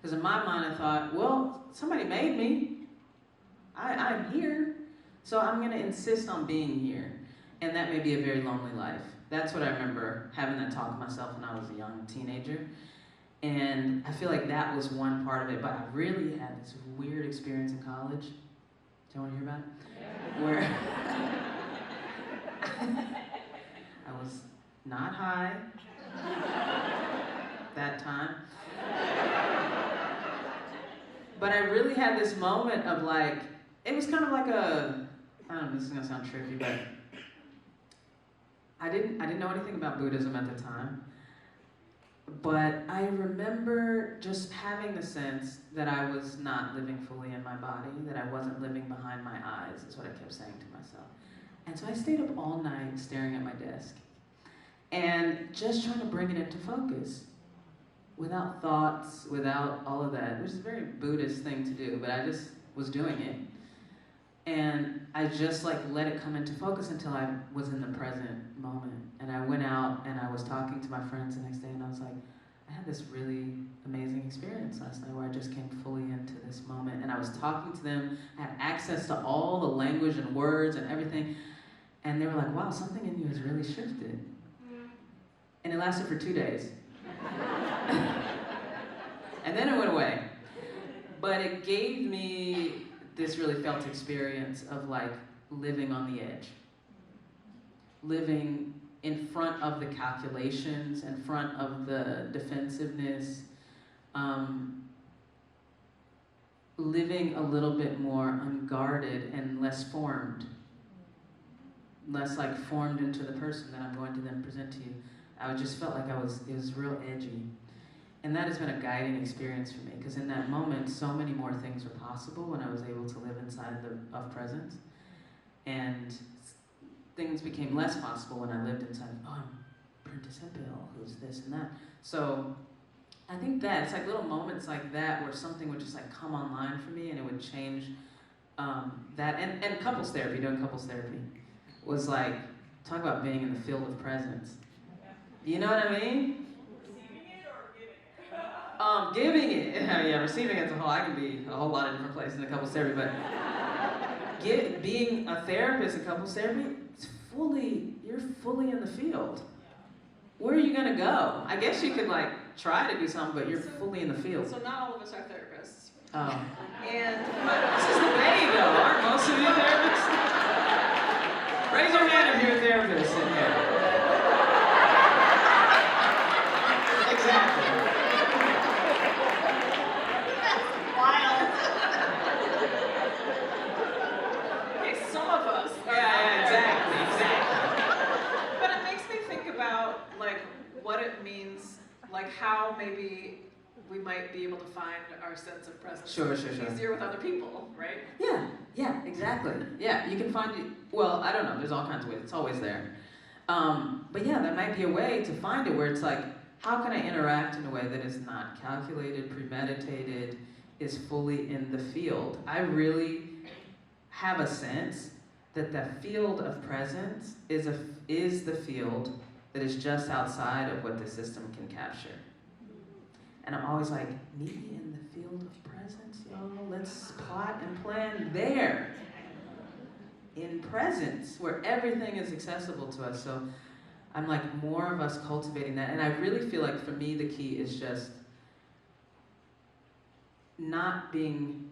Because in my mind I thought, well, somebody made me. I'm here. So I'm gonna insist on being here. And that may be a very lonely life. That's what I remember having that talk with myself when I was a young teenager. And I feel like that was one part of it, but I really had this weird experience in college. Do you want to hear about it? Where I was not high that time. But I really had this moment of like, it was kind of like a, I don't know, this is gonna sound tricky, but I didn't know anything about Buddhism at the time. But I remember just having the sense that I was not living fully in my body, that I wasn't living behind my eyes, is what I kept saying to myself. And so I stayed up all night staring at my desk and just trying to bring it into focus without thoughts, without all of that, which is a very Buddhist thing to do, but I just was doing it. And I just like let it come into focus until I was in the present moment. And I went out and I was talking to my friends the next day and I was like, I had this really amazing experience last night where I just came fully into this moment. And I was talking to them, I had access to all the language and words and everything. And they were like, wow, something in you has really shifted. And it lasted for 2 days. And then it went away. But it gave me this really felt experience of like living on the edge. Living in front of the calculations, in front of the defensiveness, living a little bit more unguarded and less formed. Less like formed into the person that I'm going to then present to you. I just felt like it was real edgy. And that has been a guiding experience for me, because in that moment, so many more things were possible when I was able to live inside of presence. And things became less possible when I lived inside, I'm Prentis Hemphill, who's this and that. So I think that, it's like little moments like that where something would just like come online for me and it would change that. And couples therapy, doing couples therapy, was like, talk about being in the field of presence. You know what I mean? Giving it, yeah, receiving it as a whole, I can be a whole lot of different places in the couples therapy, but being a therapist in couples therapy, you're fully in the field. Where are you gonna go? I guess you could like try to do something, but you're fully in the field. So not all of us are therapists. Oh. And This is the day though, aren't most of you therapists? Raise your hand if you're a therapist in here. Exactly. What it means, like how maybe we might be able to find our sense of presence Sure. easier with other people, right? Yeah, exactly. Yeah, you can find it, well, I don't know, there's all kinds of ways, it's always there. But yeah, that might be a way to find it where it's like, how can I interact in a way that is not calculated, premeditated, is fully in the field? I really have a sense that the field of presence is the field that is just outside of what the system can capture. And I'm always like, me in the field of presence, y'all, let's plot and plan there. In presence, where everything is accessible to us. So I'm like, more of us cultivating that. And I really feel like for me, the key is just not being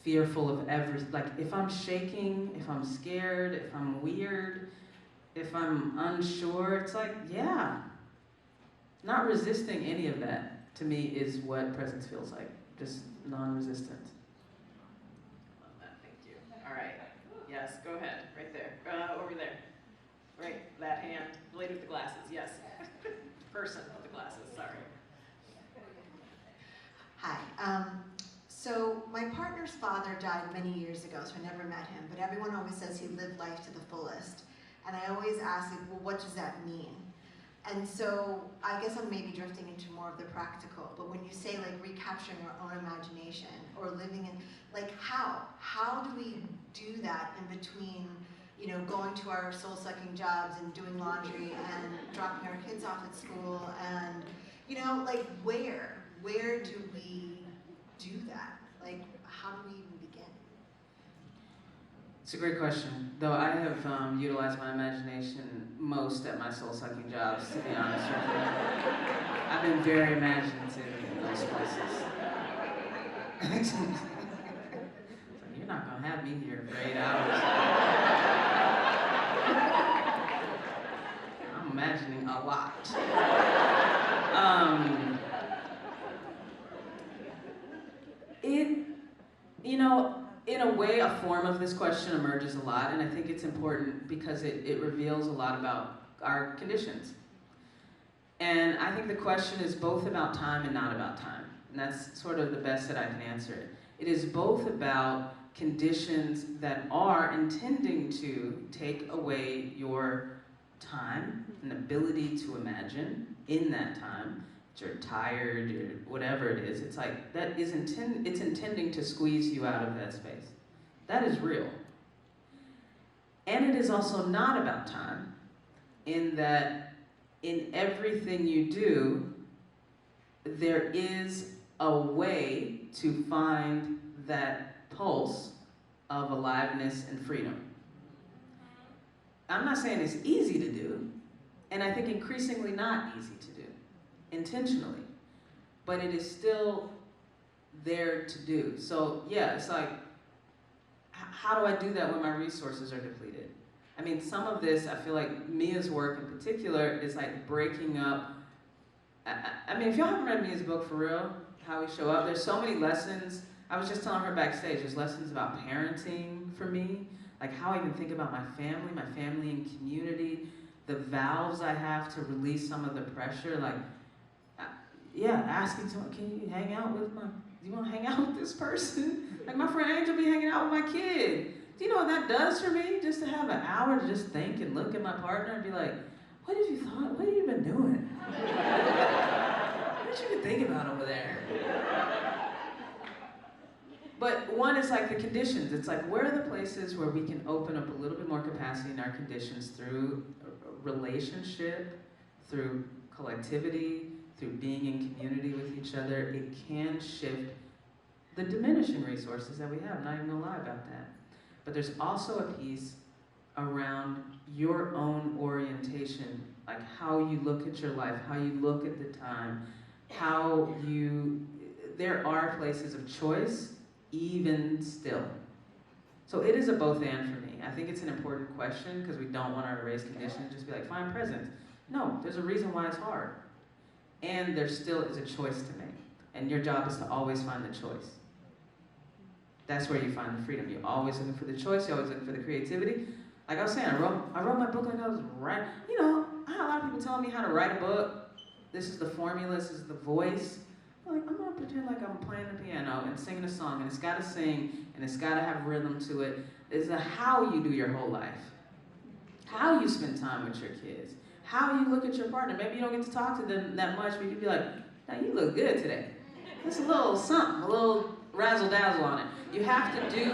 fearful of like if I'm shaking, if I'm scared, if I'm weird, if I'm unsure, it's like, yeah. Not resisting any of that, to me, is what presence feels like. Just non-resistance. Love that, thank you. Yes, go ahead, right there, over there. Right, that hand, lady with the glasses, yes. Person with the glasses, sorry. Hi. So my partner's father died many years ago, so I never met him, but everyone always says he lived life to the fullest. And I always ask, like, well, what does that mean? And so I guess I'm maybe drifting into more of the practical, but when you say like recapturing our own imagination or living in, like how? How do we do that in between, you know, going to our soul-sucking jobs and doing laundry and dropping our kids off at school and, you know, like where do we do that? Like, how do we even begin? It's a great question, though I have utilized my imagination most at my soul-sucking jobs, to be honest with you. I've been very imaginative in those places. So you're not going to have me here for 8 hours. I'm imagining a lot. You know, in a way, a form of this question emerges a lot, and I think it's important because it reveals a lot about our conditions. And I think the question is both about time and not about time. And that's sort of the best that I can answer it. It is both about conditions that are intending to take away your time and ability to imagine in that time. You're tired or whatever it is, it's like that is it's intending to squeeze you out of that space. That is real. And it is also not about time, in that in everything you do, there is a way to find that pulse of aliveness and freedom. I'm not saying it's easy to do, and I think increasingly not easy to do intentionally, but it is still there to do. So yeah, it's like, how do I do that when my resources are depleted? I mean, some of this, I feel like Mia's work in particular is like breaking up. I mean, if y'all haven't read Mia's book for real, How We Show Up, there's so many lessons. I was just telling her backstage, there's lessons about parenting for me, like how I even think about my family and community, the valves I have to release some of the pressure, like, yeah, asking someone, can you hang out with do you want to hang out with this person? Like my friend Angel be hanging out with my kid. Do you know what that does for me? Just to have an hour to just think and look at my partner and be like, what have you been doing? What did you been thinking about over there? But one is like the conditions. It's like, where are the places where we can open up a little bit more capacity in our conditions through relationship, through collectivity, through being in community with each other. It can shift the diminishing resources that we have. I'm not even gonna lie about that. But there's also a piece around your own orientation, like how you look at your life, how you look at the time, there are places of choice, even still. So it is a both and for me. I think it's an important question because we don't want to erase conditions and just be like, find presence. No, there's a reason why it's hard. And there still is a choice to make. And your job is to always find the choice. That's where you find the freedom. You're always looking for the choice, you're always looking for the creativity. Like I was saying, I wrote my book like I was writing. You know, I had a lot of people telling me how to write a book. This is the formula, this is the voice. I'm like, I'm gonna pretend like I'm playing the piano and singing a song, and it's gotta sing, and it's gotta have rhythm to it. It's how you do your whole life. How you spend time with your kids. How you look at your partner. Maybe you don't get to talk to them that much, but you'd be like, now you look good today. There's a little something, a little razzle-dazzle on it. You have to do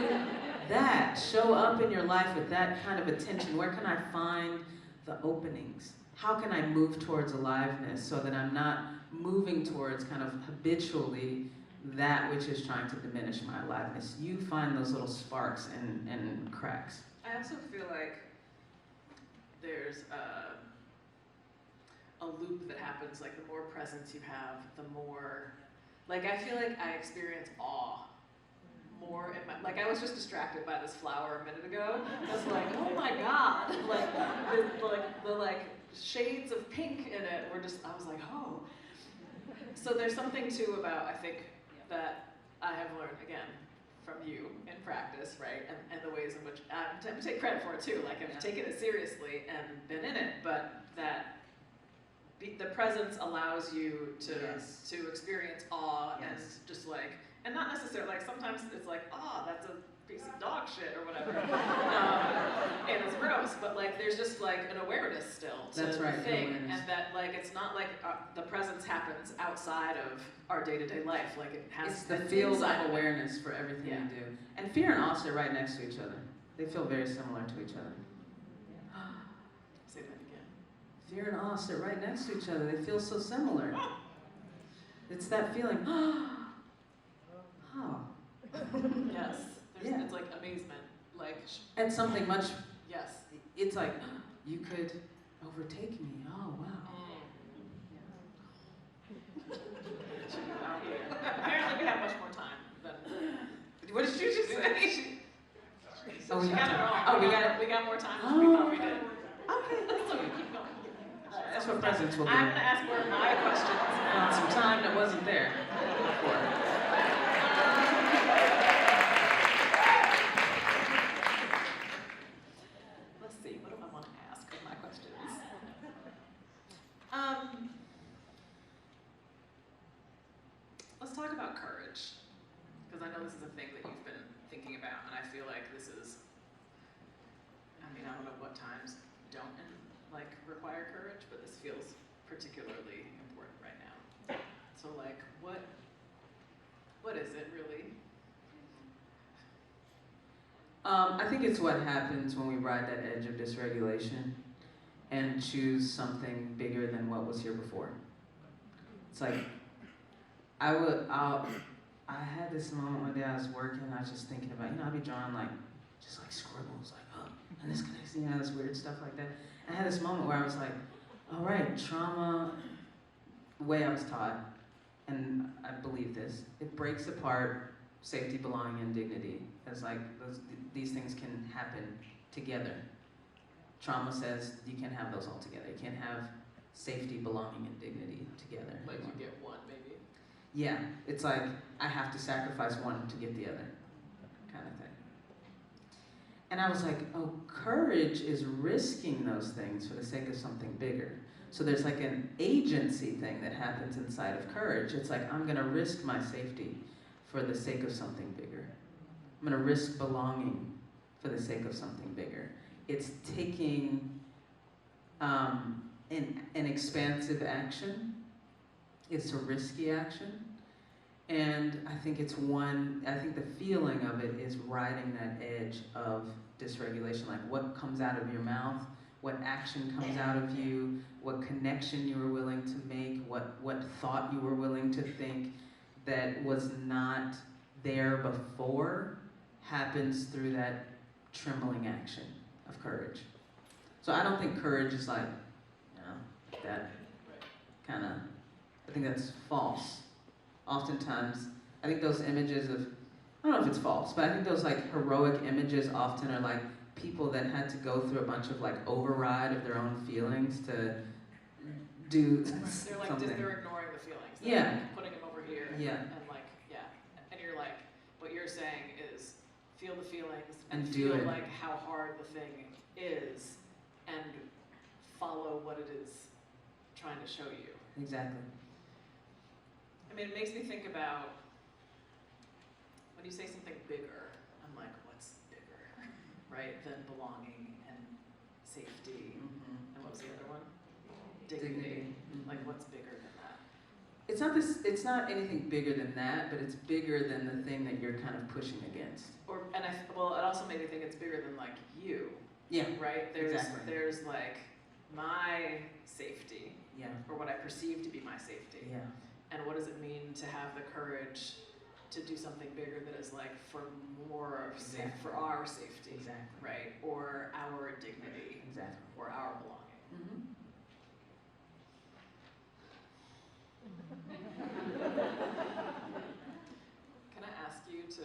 that. Show up in your life with that kind of attention. Where can I find the openings? How can I move towards aliveness so that I'm not moving towards kind of habitually that which is trying to diminish my aliveness? You find those little sparks and cracks. I also feel like there's a loop that happens, like the more presence you have, the more, like I feel like I experience awe more in my, like I was just distracted by this flower a minute ago. I was like, oh my God, the shades of pink in it were just, I was like, oh. So there's something too about, I think, that I have learned, again, from you in practice, right? And the ways in which, I take credit for it too, like I've taken it seriously and been in it, but that the presence allows you to experience awe and just like, and not necessarily, like sometimes it's like, that's a piece of dog shit or whatever, and it's gross, but like there's just like an awareness still to the thing, and that like it's not like the presence happens outside of our day-to-day life, like it has. It's the field of awareness for everything you do. And fear and awe sit right next to each other. They feel very similar to each other. Say that again. Fear and awe sit right next to each other. They feel so similar. It's that feeling, Yes. It's like amazement, like at something much. Yes. It's like you could overtake me. Oh wow. Apparently, we have much more time than. What did you just say? We got more time than we thought we did. Okay, that's okay. Keep going. That's what presence will do. I'm gonna ask more of my questions on some time that wasn't there before. Let's talk about courage, because I know this is a thing that you've been thinking about, and I feel like this is, I don't know what times don't require courage, but this feels particularly important right now. So like, what is it really? I think it's what happens when we ride that edge of dysregulation and choose something bigger than what was here before. It's like, I had this moment one day I was working, I was just thinking about, I'd be drawing just scribbles, and this connection, this weird stuff like that. I had this moment where I was like, all right, trauma, the way I was taught, and I believe this, it breaks apart safety, belonging, and dignity. It's like these things can happen together. Trauma says you can't have those all together. You can't have safety, belonging, and dignity together. Like you get one, maybe? Yeah, it's like I have to sacrifice one to get the other, kind of thing. And I was like, oh, courage is risking those things for the sake of something bigger. So there's like an agency thing that happens inside of courage. It's like, I'm gonna risk my safety for the sake of something bigger. I'm gonna risk belonging for the sake of something bigger. It's taking an expansive action. It's a risky action. And I think I think the feeling of it is riding that edge of dysregulation, like what comes out of your mouth, what action comes out of you, what connection you were willing to make, what thought you were willing to think that was not there before happens through that trembling action of courage. So I don't think courage is like, that kind of, I think that's false. Oftentimes, I think those images of, I don't know if it's false, but I think those heroic images often are like people that had to go through a bunch of override of their own feelings to do something. They're ignoring the feelings. They're putting them over here. Yeah. And you're like, what you're saying is feel the feelings and feel do it. How hard the thing is and follow what it is trying to show you. Exactly. It makes me think about when you say something bigger, I'm like, what's bigger, right? Than belonging and safety, and what was the other one? Dignity. Mm-hmm. What's bigger than that? It's not anything bigger than that, but it's bigger than the thing that you're kind of pushing against. It also made me think it's bigger than you. Yeah. Right? Exactly. There's my safety. Yeah. Or what I perceive to be my safety. Yeah. And what does it mean to have the courage to do something bigger that is for more exactly. for our safety. Exactly. Right? Or our dignity. Exactly. Or our belonging. Mm-hmm. Can I ask you to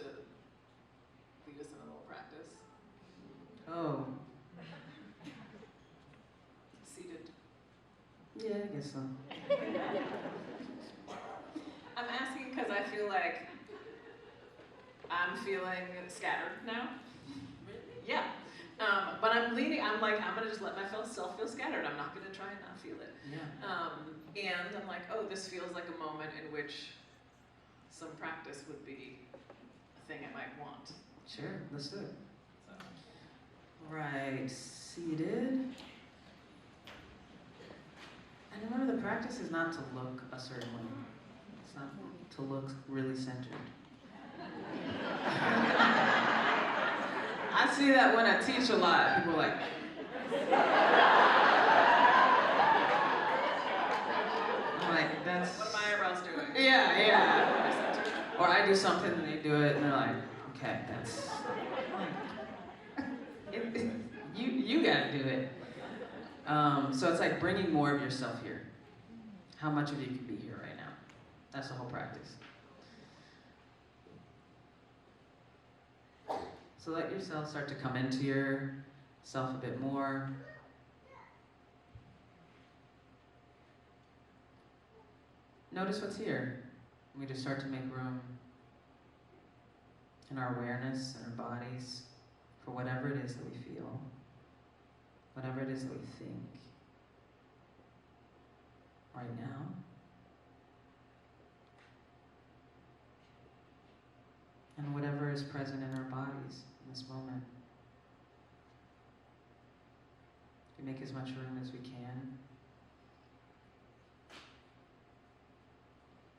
lead us in a little practice? Oh. Seated. Yeah, I guess so. I'm asking because I feel like I'm I'm feeling scattered now. Yeah. But I'm like, I'm gonna just let myself feel scattered. I'm not gonna try and not feel it. Yeah. And I'm like, oh, this feels like a moment in which some practice would be a thing I might want. Sure, let's do it. So. Right, seated. And remember, the practice is not to look a certain way. It's not to look really centered. I see that when I teach a lot. People are like, I'm like, that's... What are my eyebrows doing? Yeah. Or I do something and they do it and they're like, okay, that's... you gotta do it. So it's like bringing more of yourself here. How much of you can be here right now? That's the whole practice. So let yourself start to come into yourself a bit more. Notice what's here. We just start to make room in our awareness and our bodies for whatever it is that we feel, whatever it is that we think right now. And whatever is present in our bodies in this moment. We make as much room as we can.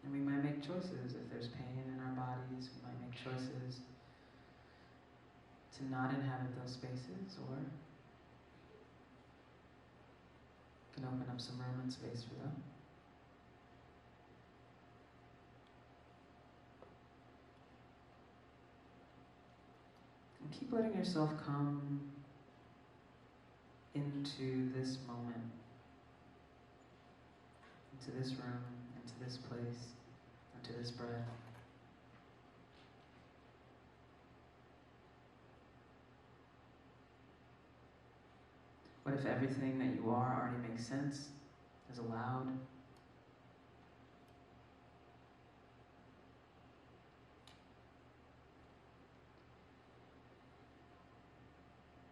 And we might make choices. If there's pain in our bodies, we might make choices to not inhabit those spaces, or can open up some room and space for them. And keep letting yourself come into this moment, into this room, into this place, into this breath. What if everything that you are already makes sense, is allowed?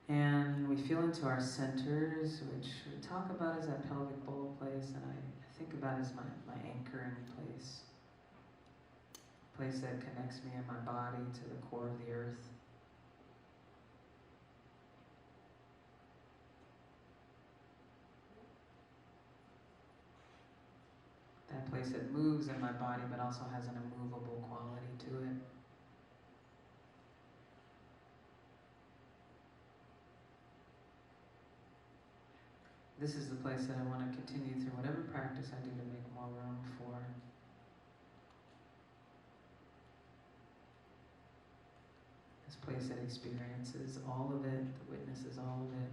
And we feel into our centers, which we talk about as that pelvic bowl place, and I think about as my anchoring place. A place that connects me and my body to the core of the earth. That place that moves in my body but also has an immovable quality to it. This is the place that I want to continue through whatever practice I do to make more room for. This place that experiences all of it, that witnesses all of it.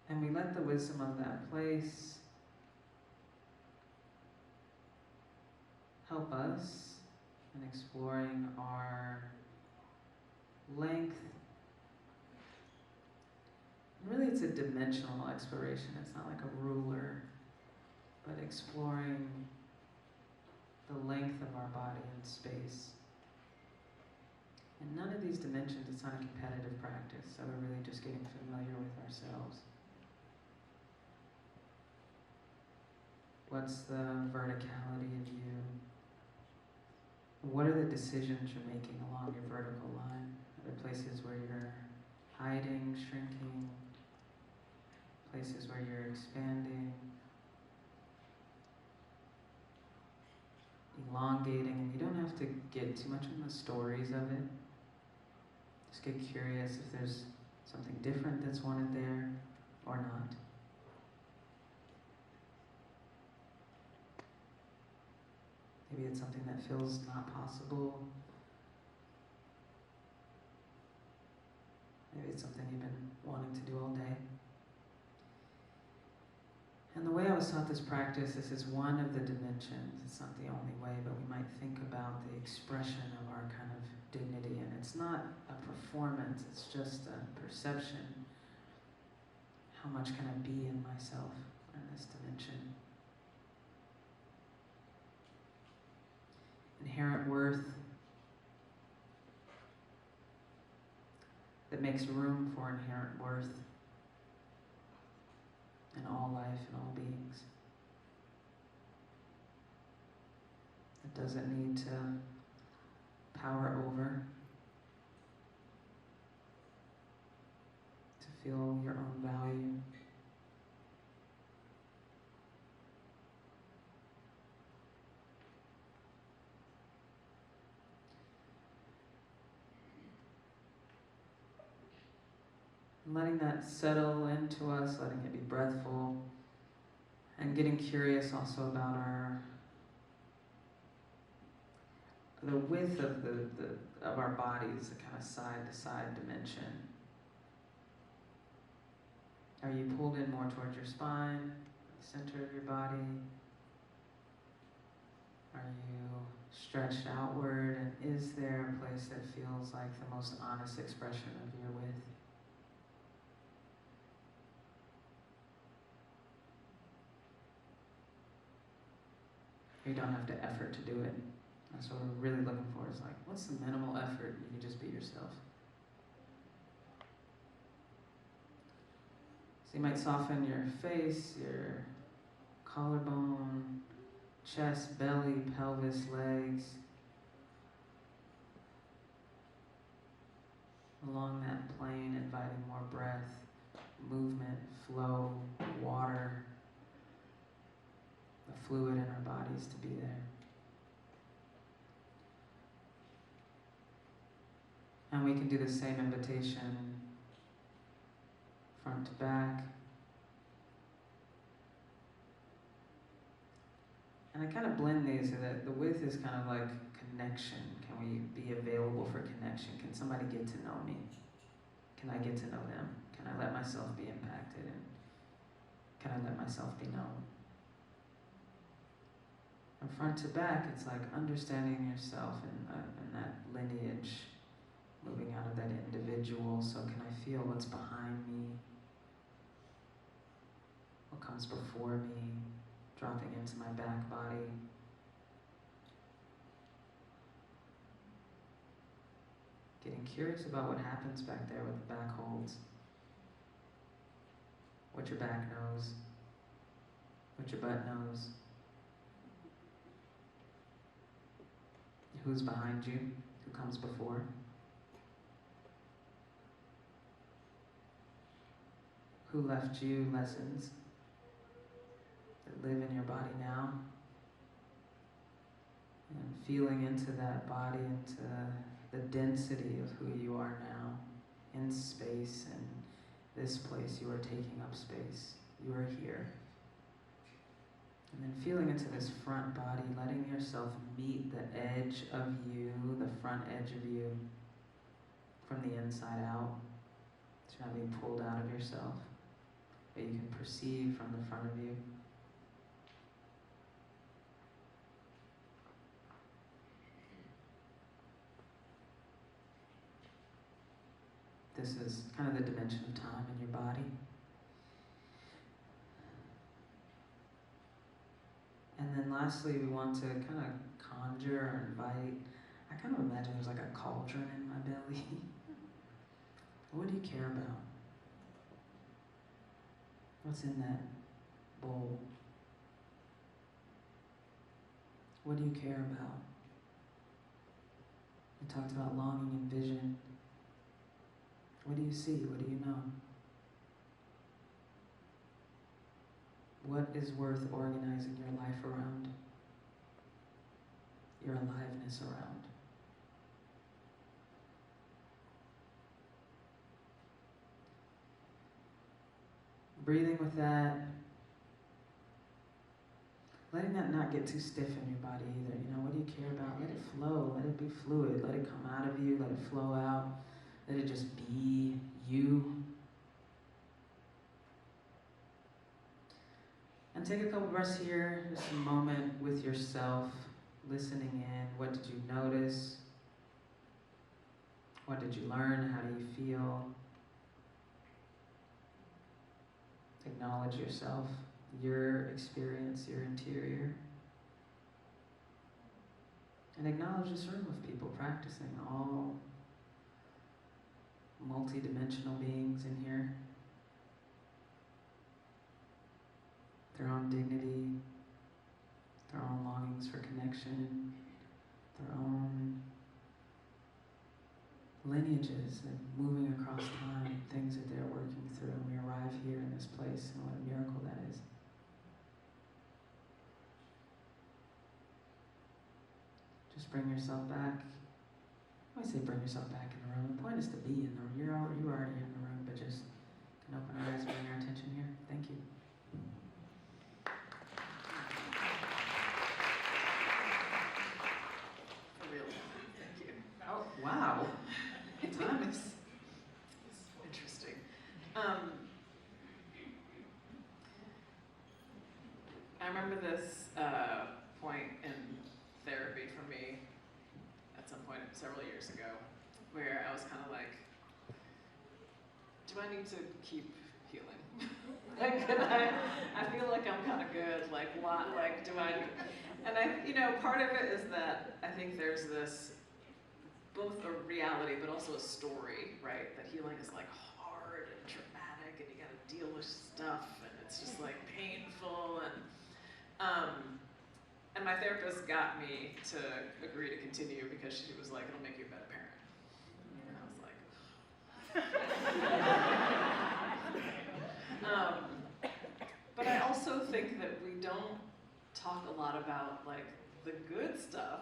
And we let the wisdom of that place help us in exploring our length. And really, it's a dimensional exploration. It's not like a ruler, but exploring the length of our body in space. And none of these dimensions, it's not a competitive practice, so we're really just getting familiar with ourselves. What's the verticality of you? What are the decisions you're making along your vertical line? Are there places where you're hiding, shrinking? Places where you're expanding, elongating? And you don't have to get too much in the stories of it. Just get curious if there's something different that's wanted there or not. Maybe it's something that feels not possible. Maybe it's something you've been wanting to do all day. And the way I was taught this practice, this is one of the dimensions. It's not the only way, but we might think about the expression of our kind of dignity. And it's not a performance, it's just a perception. how much can I be in myself in this dimension? Inherent worth that makes room for inherent worth in all life and all beings. It doesn't need to power over, to feel your own value. Letting that settle into us, letting it be breathful, and getting curious also about the width of our bodies, the kind of side-to-side dimension. Are you pulled in more towards your spine, the center of your body? Are you stretched outward, and is there a place that feels like the most honest expression of your width? You don't have to effort to do it. That's what we're really looking for, is like, what's the minimal effort? You can just be yourself. So you might soften your face, your collarbone, chest, belly, pelvis, legs. Along that plane, inviting more breath, movement, flow, water, the fluid in our bodies to be there. And we can do the same invitation front to back. And I kind of blend these so that the width is kind of like connection. Can we be available for connection? Can somebody get to know me? Can I get to know them? Can I let myself be impacted? And can I let myself be known? And front to back, it's like understanding yourself and that lineage, moving out of that individual. So can I feel what's behind me? What comes before me? Dropping into my back body. Getting curious about what happens back there with the back holds. What your back knows. What your butt knows. Who's behind you? Who comes before? Who left you lessons that live in your body now? And feeling into that body, into the density of who you are now in space, and this place. You are taking up space. You are here. And then feeling into this front body, letting yourself meet the edge of you, the front edge of you, from the inside out. So you're not being pulled out of yourself, but you can perceive from the front of you. This is kind of the dimension of time in your body. And then lastly, we want to kind of conjure or invite. I kind of imagine there's like a cauldron in my belly. What do you care about? What's in that bowl? What do you care about? We talked about longing and vision. What do you see? What do you know? What is worth organizing your life around? Your aliveness around? Breathing with that. Letting that not get too stiff in your body either. You know, what do you care about? Let it flow. Let it be fluid. Let it come out of you. Let it flow out. Let it just be you. And take a couple breaths here, just a moment with yourself, listening in. What did you notice? What did you learn? How do you feel? acknowledge yourself, your experience, your interior. And acknowledge this room of people practicing, all multi-dimensional beings in here. Their own dignity, their own longings for connection, their own lineages and moving across time, things that they're working through, and we arrive here in this place, and what a miracle that is. Just bring yourself back. I always say bring yourself back in the room. The point is to be in the room. You're already in the room, but just can open our eyes and bring our attention here. Thank you. For real, thank you. Oh, wow. Time is Interesting. I remember this point in therapy for me at some point several years ago, where I was kind of like, do I need to keep healing? Like, I feel like I'm kind of good. Like, what? Like, do I? And part of it is that I think there's this both a reality but also a story, right? That healing is like hard and traumatic, and you got to deal with stuff, and it's just like painful, and my therapist got me to agree to continue because she was like, it'll make you a better parent. And I was like, but I also think that we don't talk a lot about like the good stuff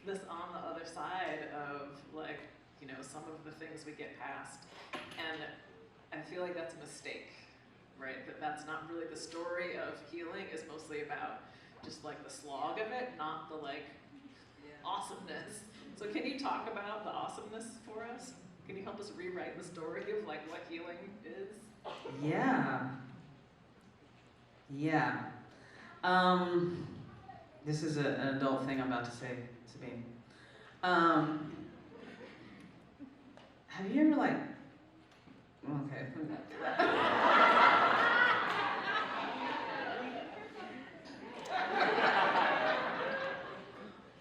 that's on the other side of like, some of the things we get past. And I feel like that's a mistake, right? That's not really the story of healing. It's mostly about just like the slog of it, not the like awesomeness. So can you talk about the awesomeness for us? Can you help us rewrite the story of like what healing is? Yeah. This is an adult thing I'm about to say, Sabine. Have you ever like, okay.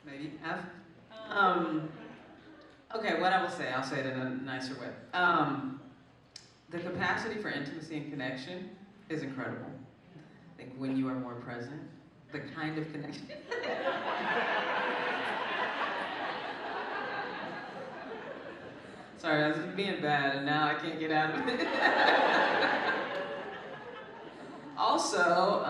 Maybe you have. Okay, what I will say, I'll say it in a nicer way. The capacity for intimacy and connection is incredible. I think when you are more present, the kind of connection. Sorry, I was being bad, and now I can't get out of it. Also,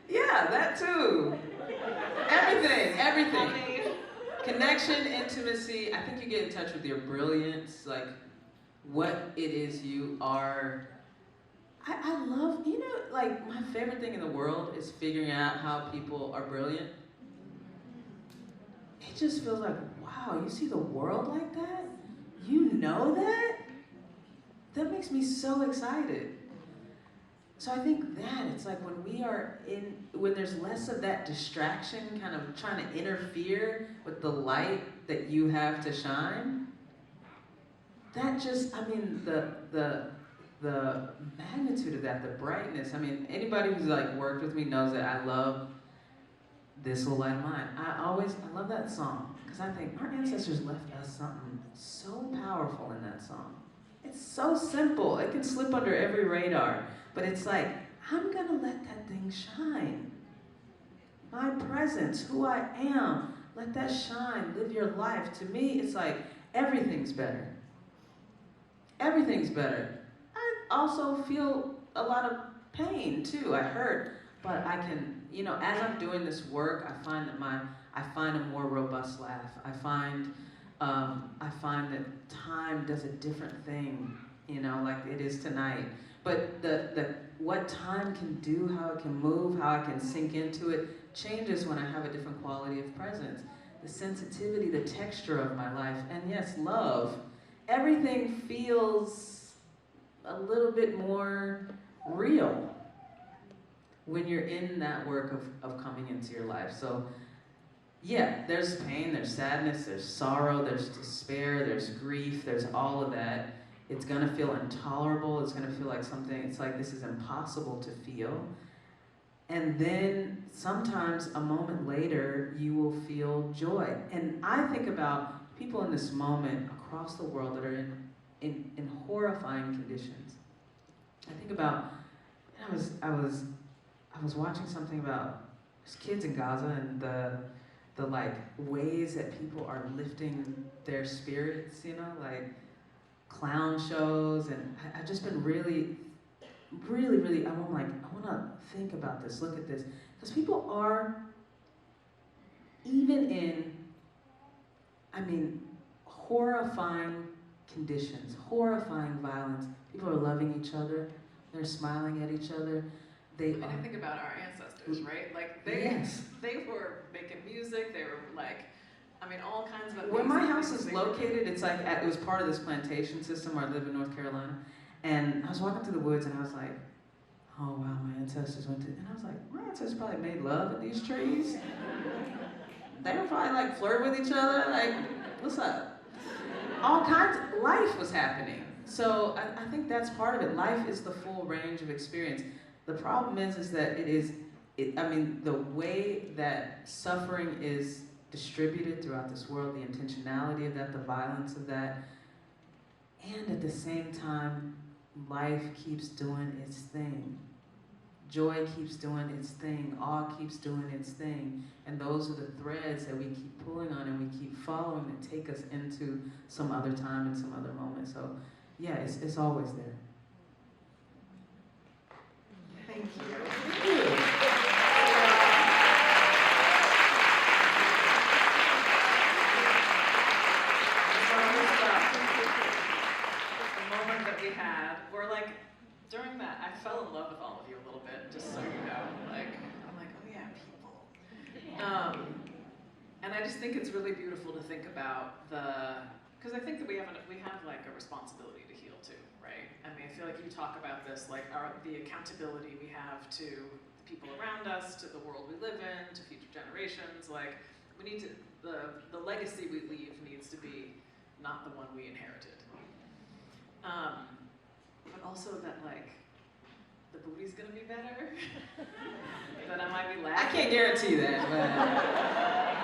yeah, that too. Everything. Connection, intimacy. I think you get in touch with your brilliance, like what it is you are. I love, like my favorite thing in the world is figuring out how people are brilliant. It just feels like, wow, you see the world like that? You know that? That makes me so excited. So I think that it's like when there's less of that distraction kind of trying to interfere with the light that you have to shine, that just, the magnitude of that, the brightness. Anybody who's like worked with me knows that I love This Little Light of Mine. I love that song because I think our ancestors left us something so powerful in that song. It's so simple. It can slip under every radar, but it's like, I'm gonna let that thing shine. My presence, who I am, let that shine. Live your life. To me, it's like everything's better. Everything's better. I also feel a lot of pain too. I hurt, but I can, as I'm doing this work, I find a more robust laugh. I find that time does a different thing, like it is tonight. But the what time can do, how it can move, how I can sink into it, changes when I have a different quality of presence. The sensitivity, the texture of my life, and yes, love. Everything feels a little bit more real when you're in that work of coming into your life. So yeah, there's pain, there's sadness, there's sorrow, there's despair, there's grief, there's all of that. It's gonna feel intolerable, it's gonna feel like something, it's like this is impossible to feel. And then sometimes a moment later, you will feel joy. And I think about people in this moment across the world that are in horrifying conditions. I think about, I was watching something about kids in Gaza and the like ways that people are lifting their spirits, you know, like clown shows, and I've just been really, I want to think about this, look at this, because people are, even in, horrifying conditions, horrifying violence, people are loving each other, they're smiling at each other. I think about our ancestors, right? Like they were making music, they were like, all kinds of. Where my house is located, it's like, it was part of this plantation system where I live in North Carolina. And I was walking through the woods and I was like, oh wow, my ancestors went to, and I was like, my ancestors probably made love at these trees. They were probably like flirting with each other, like, what's up? All kinds of, life was happening. So I think that's part of it. Life is the full range of experience. The problem is that the way that suffering is distributed throughout this world, the intentionality of that, the violence of that, and at the same time, life keeps doing its thing. Joy keeps doing its thing. Awe keeps doing its thing. And those are the threads that we keep pulling on and we keep following that take us into some other time and some other moment. So, yeah, it's always there. Thank you. Thank you. The moment that we had, we're like, during that, I fell in love with all of you a little bit, just so you know. Like, I'm like, oh yeah, people. And I just think it's really beautiful to think about because I think that we have like a responsibility to heal too, right? I feel like you talk about this, like the accountability we have to the people around us, to the world we live in, to future generations. Like, we need to, the legacy we leave needs to be not the one we inherited. But also that, like, the booty's gonna be better, that I might be laughing. I can't guarantee that, but